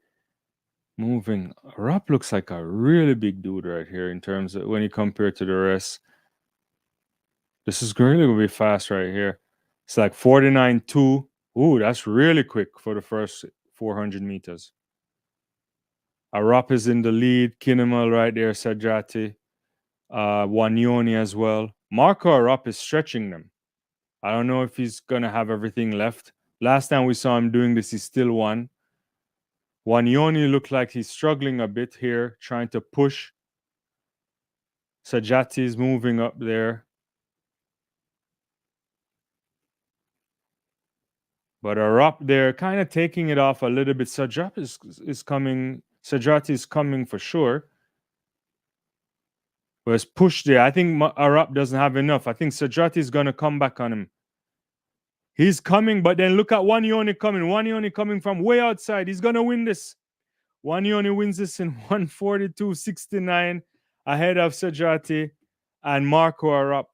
moving. Arop looks like a really big dude right here in terms of when you compare to the rest. This is really going to be fast right here. It's like 49.2 Ooh, that's really quick for the first 400 meters. Arap is in the lead. Kinemal right there. Sajati. Wanyoni as well. Marco Arap is stretching them. I don't know if he's going to have everything left. Last time we saw him doing this, he still won. Wanyoni looked like he's struggling a bit here, trying to push. Sajati is moving up there. But Arap there kind of taking it off a little bit. is coming. Sajati is coming for sure. Was pushed there. I think Arap doesn't have enough. I think Sajati is going to come back on him. He's coming, but then look at Wanyoni coming. Wanyoni coming from way outside. He's going to win this. Wanyoni wins this in 142.69 ahead of Sajati and Marco Arap.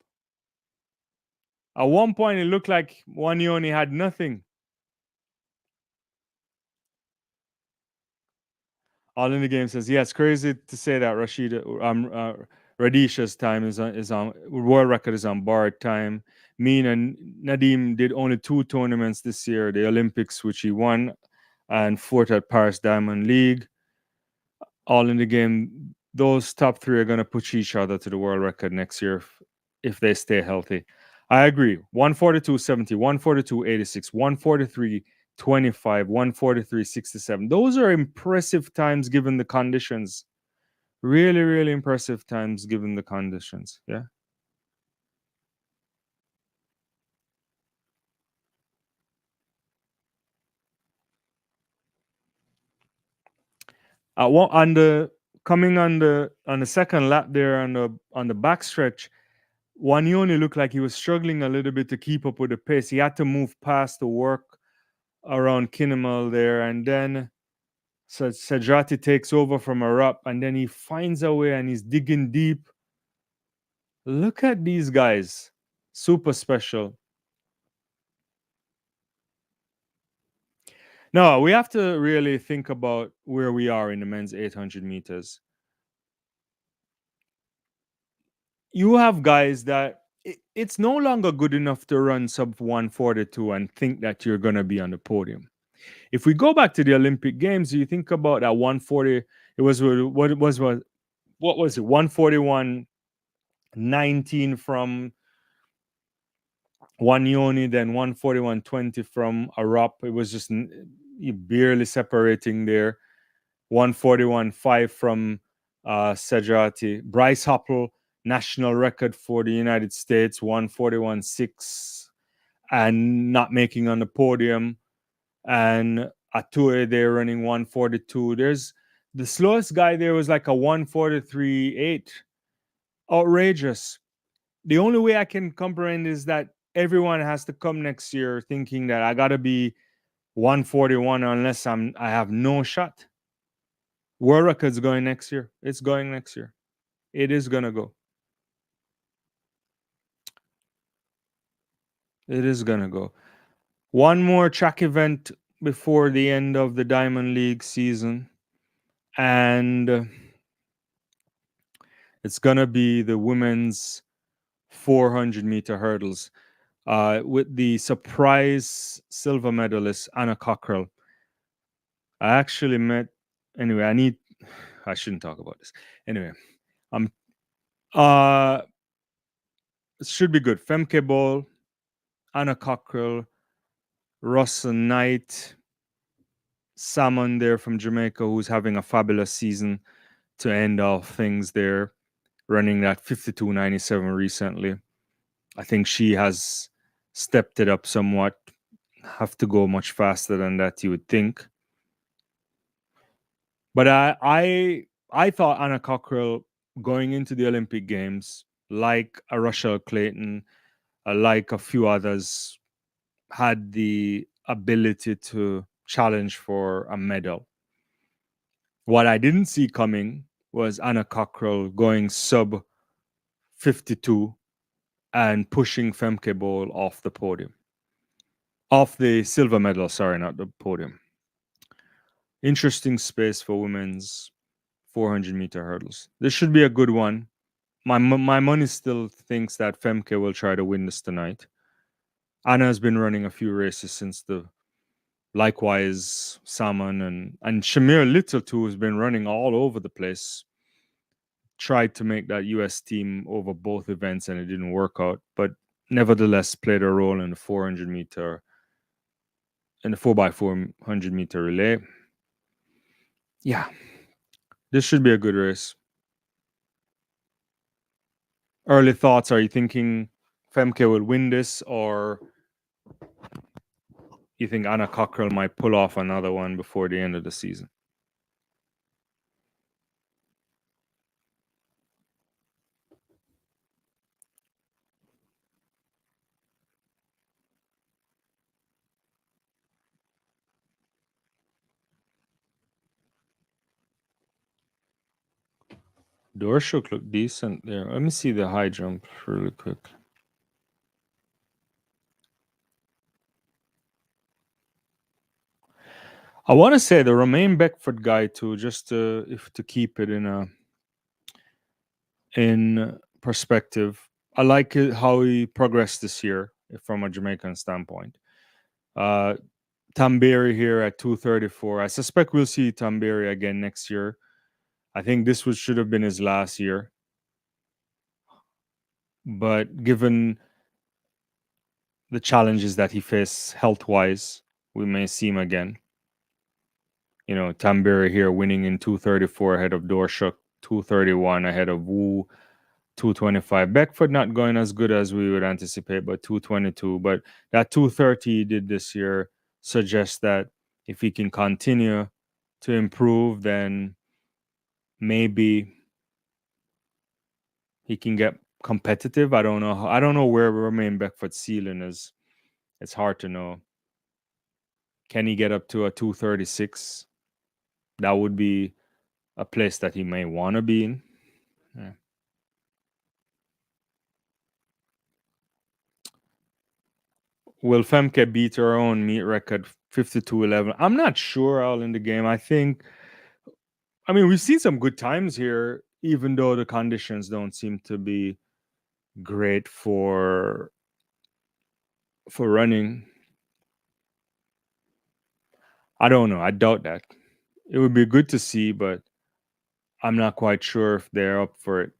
At one point, it looked like Wanyoni had nothing. All in the game says, yeah, it's crazy to say that Radisha's time is on world record is on borrowed time. Mean and Nadim did only 2 tournaments this year, the Olympics, which he won, and fourth at Paris Diamond League. All in the game. Those top 3 are going to push each other to the world record next year if they stay healthy. I agree. 142.70, 142.86, 143.25, 143.67. Those are impressive times given the conditions. Really, really impressive times given the conditions. Yeah. On the coming on the second lap there on the backstretch, Wanyoni looked like he was struggling a little bit to keep up with the pace. He had to move past the work around Kinemal there, and then Sajati takes over from Arap, and then he finds a way and he's digging deep. Look at these guys. Super special. No, we have to really think about where we are in the men's 800 meters. You have guys that it's no longer good enough to run sub 142 and think that you're going to be on the podium. If we go back to the Olympic Games, you think about that 140, it was what was it 141.19 from Wanyoni, then 141.20 from Arap. It was just barely separating there. 141.5 from Sajati. Bryce Hoppel, national record for the United States, 141.6, and not making on the podium. And Atue, they're running 142. There's the slowest guy there was like a 143.8. Outrageous. The only way I can comprehend is that everyone has to come next year thinking that I gotta be 141 unless I have no shot. World record's going next year. It's going next year. It is gonna go. It is gonna go. One more track event before the end of the Diamond League season, and it's gonna be the women's 400-meter hurdles with the surprise silver medalist Anna Cockrell. I actually met. Anyway, I shouldn't talk about this. Anyway, it should be good. Femke Ball, Anna Cockrell, Russell Knight, Salmon there from Jamaica, who's having a fabulous season to end off things there, running that 52.97 recently. I think she has stepped it up somewhat. Have to go much faster than that, you would think. But I thought Anna Cockrell going into the Olympic Games, like a Rochelle Clayton, like a few others, had the ability to challenge for a medal. What I didn't see coming was Anna Cockrell going sub 52 and pushing Femke Bol off the podium. Off the silver medal, sorry, not the podium. Interesting space for women's 400-meter hurdles. This should be a good one. My money still thinks that Femke will try to win this tonight. Anna's been running a few races since the likewise Salmon and Shamir Little too has been running all over the place. Tried to make that US team over both events and it didn't work out, but nevertheless played a role in the 400 meter in the 4x400 meter relay. Yeah, this should be a good race. Early thoughts, are you thinking Femke will win this, or you think Anna Cockrell might pull off another one before the end of the season? Dorshuk looked decent there. Let me see the high jump really quick. I want to say the Romain Beckford guy too, just to keep it in perspective. I like how he progressed this year from a Jamaican standpoint. Tamberi here at 234. I suspect we'll see Tamberi again next year. I think this should have been his last year. But given the challenges that he faced health-wise, we may see him again. You know, Tamberi here winning in 234 ahead of Dorshuk, 231 ahead of Wu, 225. Beckford not going as good as we would anticipate, but 222. But that 230 he did this year suggests that if he can continue to improve, then maybe he can get competitive. I don't know. I don't know where Romain Beckford's ceiling is. It's hard to know. Can he get up to a 236? That would be a place that he may want to be in. Yeah. Will Femke beat her own meet record 52:11? I'm not sure all in the game. I mean, we've seen some good times here, even though the conditions don't seem to be great for running. I don't know. I doubt that. It would be good to see, but I'm not quite sure if they're up for it.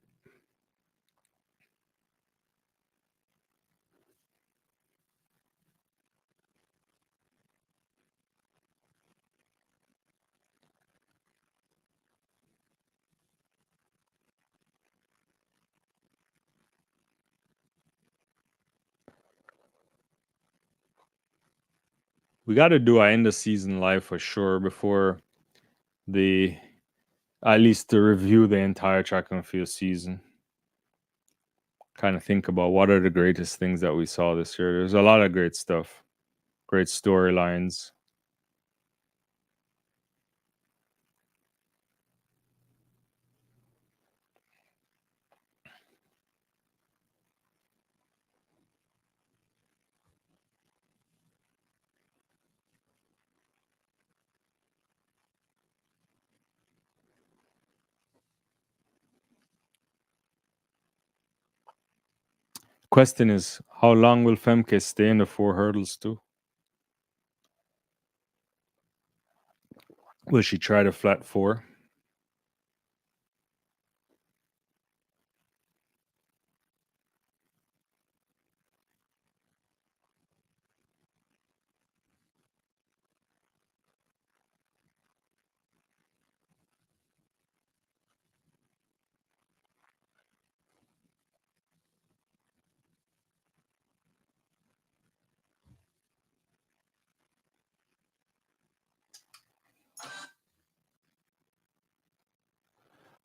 We got to do our end of season live for sure before the at least to review the entire track and field season. Kind of think about what are the greatest things that we saw this year. There's a lot of great stuff, great storylines. Question is, how long will Femke stay in the 4 hurdles too? Will she try to flat 4?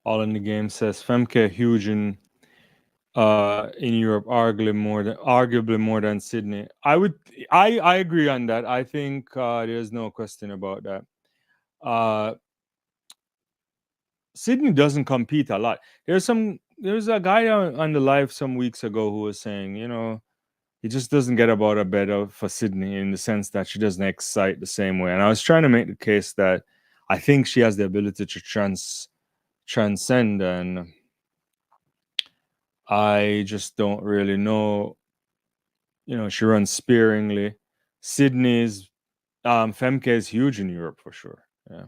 All in the game says Femke huge in Europe, arguably more than Sydney. I agree on that. I think there's no question about that. Sydney doesn't compete a lot. There's a guy on the live some weeks ago who was saying, you know, he just doesn't get about a better for Sydney in the sense that she doesn't excite the same way. And I was trying to make the case that I think she has the ability to transcend, and I just don't really know She runs sparingly. Sydney's Femke is huge in Europe for sure. Yeah.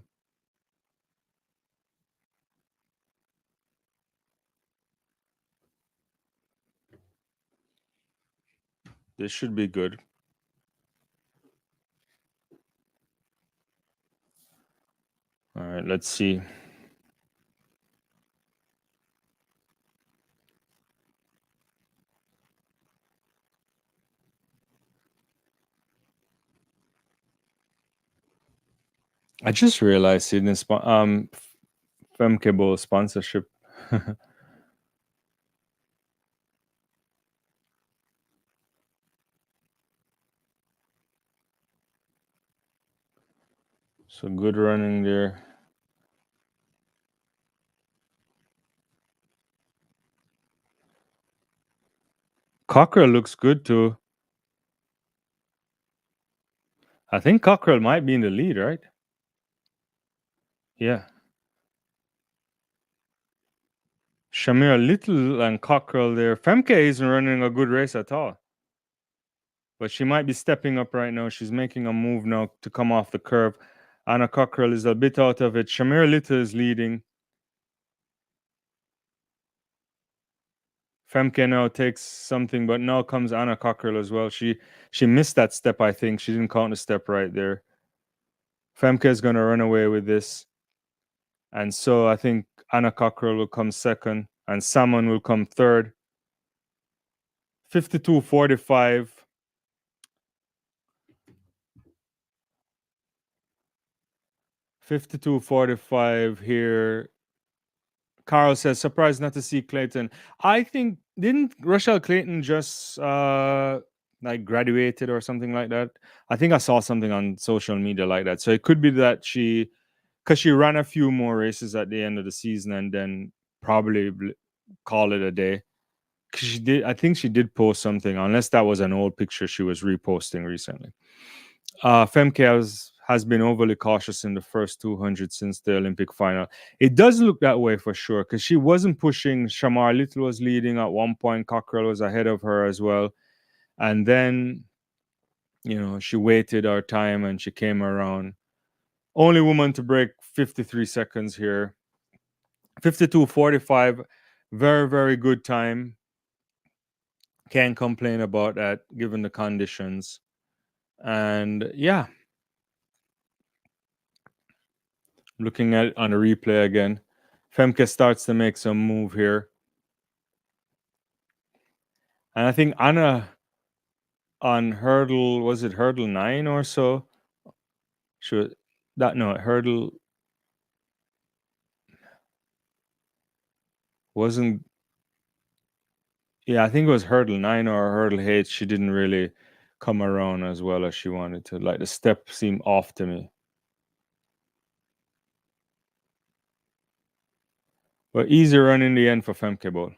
This should be good. All right, let's see. I just realized Sydney Femke Bowl sponsorship. So good running there. Cockrell looks good too. I think Cockrell might be in the lead, right? Yeah. Shamir Little and Cockrell there. Femke isn't running a good race at all. But she might be stepping up right now. She's making a move now to come off the curve. Anna Cockrell is a bit out of it. Shamir Little is leading. Femke now takes something, but now comes Anna Cockrell as well. She missed that step, I think. She didn't count the step right there. Femke is going to run away with this. And so I think Anna Cockrell will come second and Salmon will come third. 52.45. 52.45 here. Carl says, surprised not to see Clayton. I think, didn't Rochelle Clayton just like graduated or something like that? I think I saw something on social media like that. So it could be that because she ran a few more races at the end of the season and then probably call it a day. She did, I think she did post something, unless that was an old picture she was reposting recently. Femke has been overly cautious in the first 200 since the Olympic final. It does look that way for sure, because she wasn't pushing. Shamar Little was leading at one point. Cockrell was ahead of her as well. And then, she waited her time and she came around. Only woman to break 53 seconds here. 52.45. Very, very good time. Can't complain about that given the conditions. And yeah, looking at it on the replay again, Femke starts to make some move here. And I think Anna on hurdle, was it hurdle 9 or so? Hurdle wasn't. Yeah, I think it was hurdle 9 or hurdle 8. She didn't really come around as well as she wanted to. Like the step seemed off to me. But easy run in the end for Femke Bowl.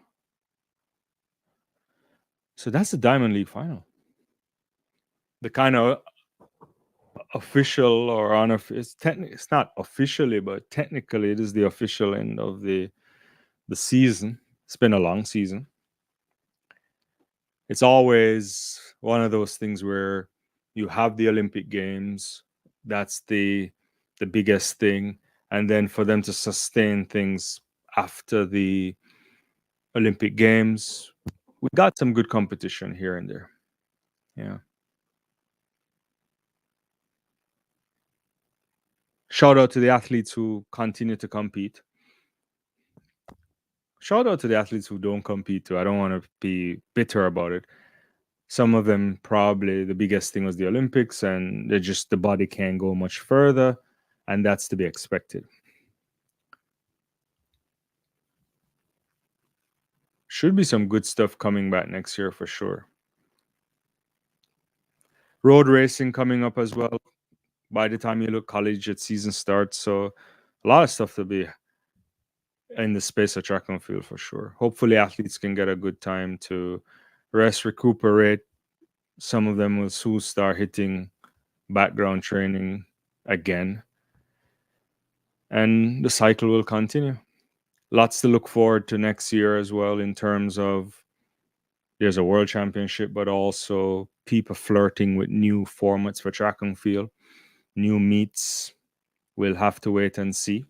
So that's the Diamond League final. The kind of official or it's not officially, but technically it is the official end of the season. It's been a long season. It's always one of those things where you have the Olympic Games. That's the biggest thing. And then for them to sustain things after the Olympic Games, we got some good competition here and there. Yeah. Shout out to the athletes who continue to compete. Shout out to the athletes who don't compete too. I don't want to be bitter about it. Some of them, probably the biggest thing was the Olympics, and the body can't go much further, and that's to be expected. Should be some good stuff coming back next year for sure. Road racing coming up as well. By the time you look collegiate season starts, so a lot of stuff to be in the space of track and field for sure. Hopefully athletes can get a good time to rest, recuperate. Some of them will soon start hitting background training again. And the cycle will continue. Lots to look forward to next year as well in terms of there's a world championship, but also people flirting with new formats for track and field, new meets. We'll have to wait and see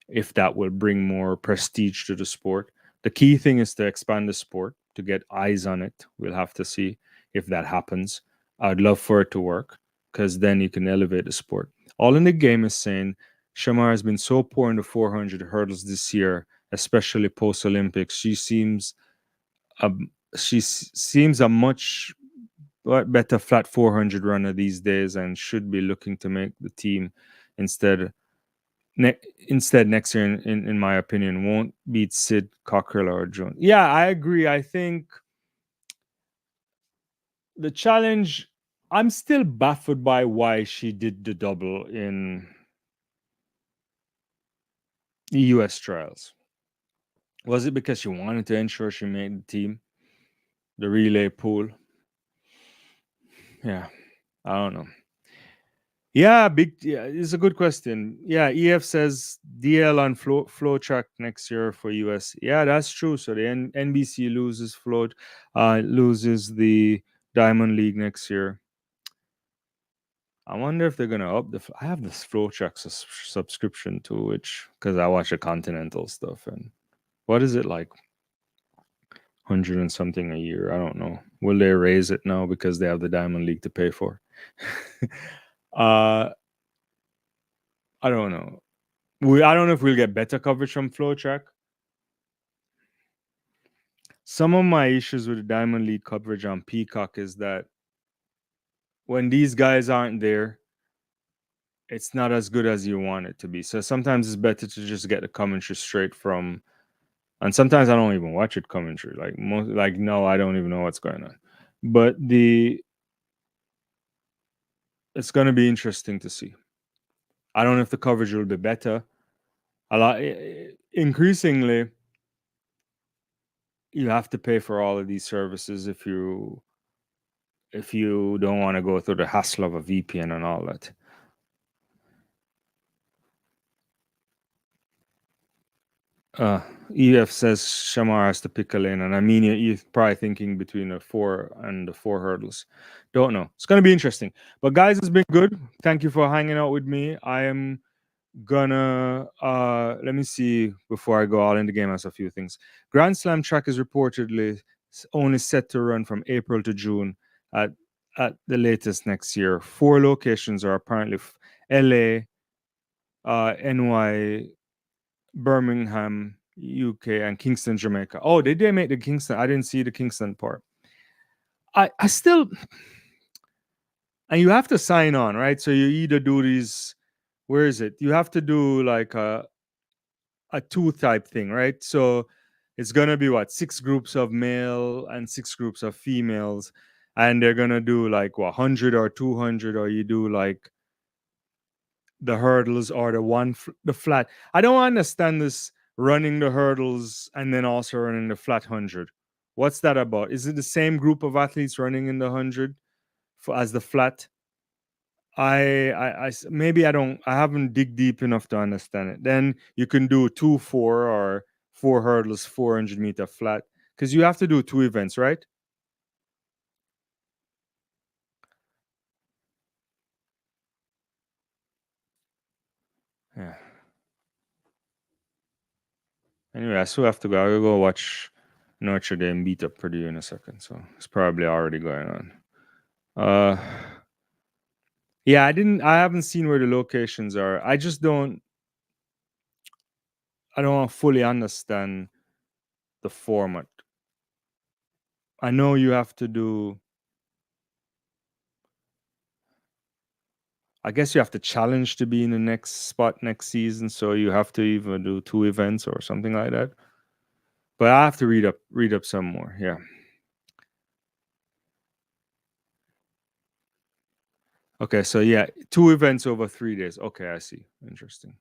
if that will bring more prestige to the sport. The key thing is to expand the sport, to get eyes on it. We'll have to see if that happens. I'd love for it to work because then you can elevate the sport. All in the game is saying Shamar has been so poor in the 400 hurdles this year, especially post Olympics. A, she seems a much better flat 400 runner these days and should be looking to make the team instead. Instead, next year, in my opinion, won't beat Sid, Cockrell, or Jones. Yeah, I agree. I think the challenge, I'm still baffled by why she did the double in the US trials. Was it because she wanted to ensure she made the team, the relay pool? Yeah, I don't know. Yeah, it's a good question. Yeah, EF says DL on flow track next year for US. Yeah, that's true. So the NBC loses float, loses the Diamond League next year. I wonder if they're gonna up the. I have this flow track subscription to which because I watch the Continental stuff and what is it like? 100 and something a year. I don't know. Will they raise it now because they have the Diamond League to pay for? uh I don't know. I don't know if we'll get better coverage from FlowTrack. Some of my issues with the Diamond League coverage on Peacock is that when these guys aren't there, it's not as good as you want it to be. So sometimes it's better to just get the commentary straight from. And sometimes I don't even watch it commentary. No, I don't even know what's going on. But it's going to be interesting to see. I don't know if the coverage will be better. A lot increasingly, you have to pay for all of these services if you don't want to go through the hassle of a VPN and all that. EF says Shamar has to pick a lane, and I mean you're probably thinking between the 4 and the 4 hurdles. Don't know. It's gonna be interesting. But guys, it's been good. Thank you for hanging out with me. I am gonna let me see before I go all in the game as a few things. Grand Slam track is reportedly only set to run from April to June at the latest next year. 4 locations are apparently LA, NY, Birmingham, UK, and Kingston, Jamaica. Oh, they did make the Kingston. I didn't see the Kingston part. I still, and you have to sign on, right? So you either do these. Where is it? You have to do like a 2 type thing, right? So it's gonna be what 6 groups of male and 6 groups of females, and they're gonna do like 100 or 200, or you do like the hurdles or the flat. I don't understand this running the hurdles and then also running the flat 100. What's that about? Is it the same group of athletes running in the 100 as the flat? Maybe I haven't dig deep enough to understand it. Then you can do 2-4 or 4 hurdles, 400-meter flat because you have to do 2 events, right? Yeah. Anyway, I still have to go. I'll go watch Notre Dame beat up Purdue in a second, so it's probably already going on. Yeah, I haven't seen where the locations are. I don't fully understand the format. I know you have to do, I guess you have to challenge to be in the next spot next season, so you have to even do 2 events or something like that. But I have to read up some more. Yeah. Okay, so yeah, 2 events over 3 days. Okay, I see. Interesting.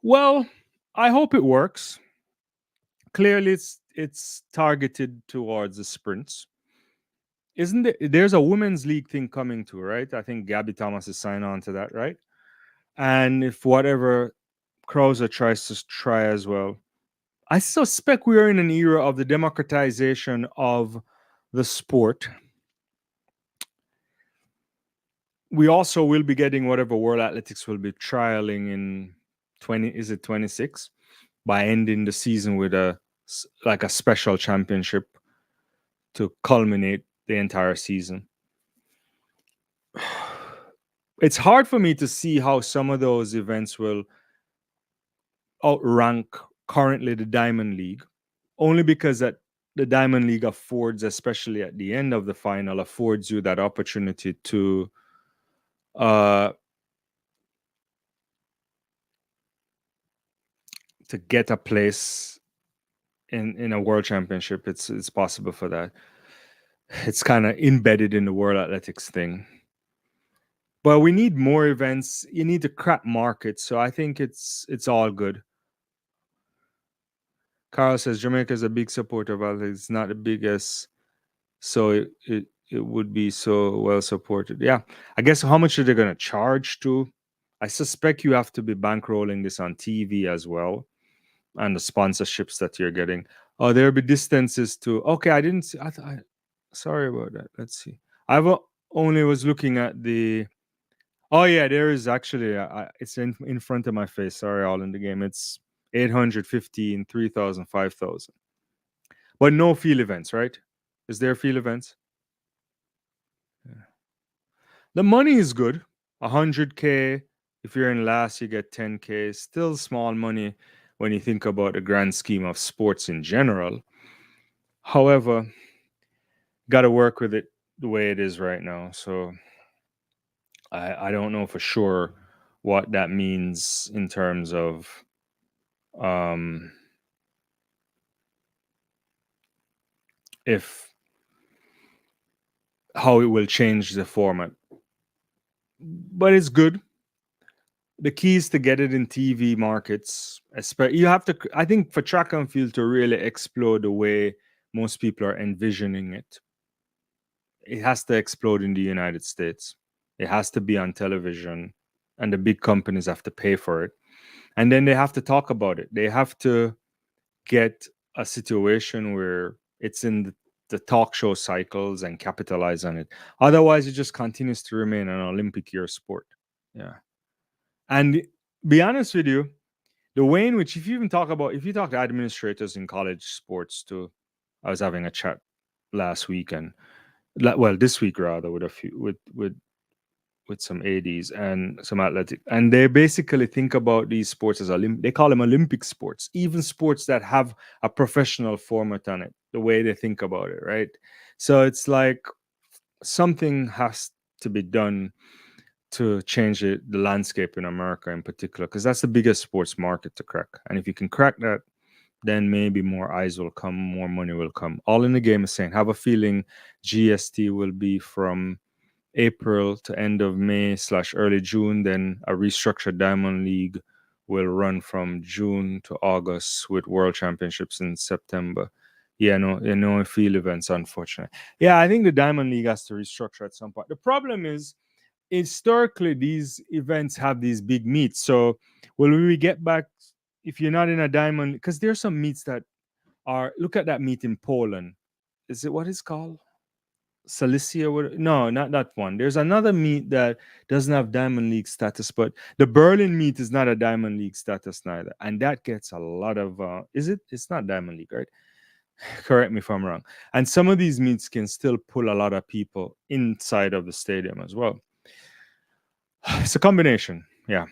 Well, I hope it works. Clearly it's targeted towards the sprints. Isn't there, there's a women's league thing coming too, right? I think Gabby Thomas is signed on to that, right? And if whatever Krauser tries to try as well, I suspect we are in an era of the democratization of the sport. We also will be getting whatever World Athletics will be trialing in 26 by ending the season with like a special championship to culminate the entire season. It's hard for me to see how some of those events will outrank currently the Diamond League, only because that the Diamond League affords, especially at the end of the final, affords you that opportunity to get a place in a world championship. It's possible for that. It's kind of embedded in the World Athletics thing. But we need more events. You need to crack markets. So I think it's all good. Carl says Jamaica is a big supporter of athletics. It's not the biggest, so it would be so well supported. Yeah, I guess how much are they going to charge to? I suspect you have to be bankrolling this on TV as well, and the sponsorships that you're getting. Oh, there'll be distances to. Okay, I didn't see. Sorry about that. Let's see. Only was looking at the. Oh yeah, there is actually. It's in front of my face. Sorry, all in the game. It's 815, 3,000, 5,000. But no field events, right? Is there field events? Yeah. The money is good. 100K. If you're in last, you get 10K. Still small money when you think about the grand scheme of sports in general. However, got to work with it the way it is right now. So I don't know for sure what that means in terms of if how it will change the format. But it's good. The key is to get it in TV markets. You have to, I think, for track and field to really explode the way most people are envisioning it. It has to explode in the United States. It has to be on television, and the big companies have to pay for it. And then they have to talk about it. They have to get a situation where it's in the talk show cycles and capitalize on it. Otherwise, it just continues to remain an Olympic year sport. Yeah. And be honest with you, the way in which if you talk to administrators in college sports too, I was having a chat last week and this week rather with a few with some ADs and some athletic, and they basically think about these sports as they call them Olympic sports, even sports that have a professional format on it, the way they think about it, right? So it's like something has to be done to change the landscape in America in particular, because that's the biggest sports market to crack. And if you can crack that, then maybe more eyes will come, more money will come. All in the Game is saying, have a feeling GST will be from April to end of May / early June. Then a restructured Diamond League will run from June to August with World Championships in September. Yeah, no field events, unfortunately. Yeah, I think the Diamond League has to restructure at some point. The problem is, historically, these events have these big meets. So will we get back if you're not in a diamond? Because there's some meets that are. Look at that meet in Poland. Is it what it's called? Cilicia? No, not that one. There's another meet that doesn't have Diamond League status, but the Berlin meet is not a Diamond League status neither, and that gets a lot of. Is it? It's not Diamond League, right? Correct me if I'm wrong. And some of these meets can still pull a lot of people inside of the stadium as well. It's a combination. Yeah.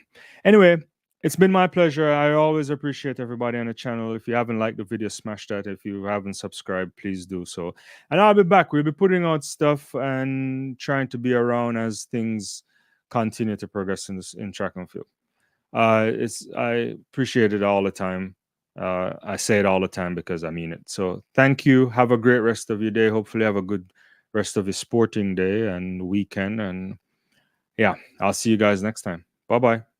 Anyway, it's been my pleasure. I always appreciate everybody on the channel. If you haven't liked the video, smash that. If you haven't subscribed, please do so. And I'll be back. We'll be putting out stuff and trying to be around as things continue to progress in track and field. I appreciate it all the time. I say it all the time because I mean it. So thank you. Have a great rest of your day. Hopefully have a good rest of your sporting day and weekend. And yeah, I'll see you guys next time. Bye-bye.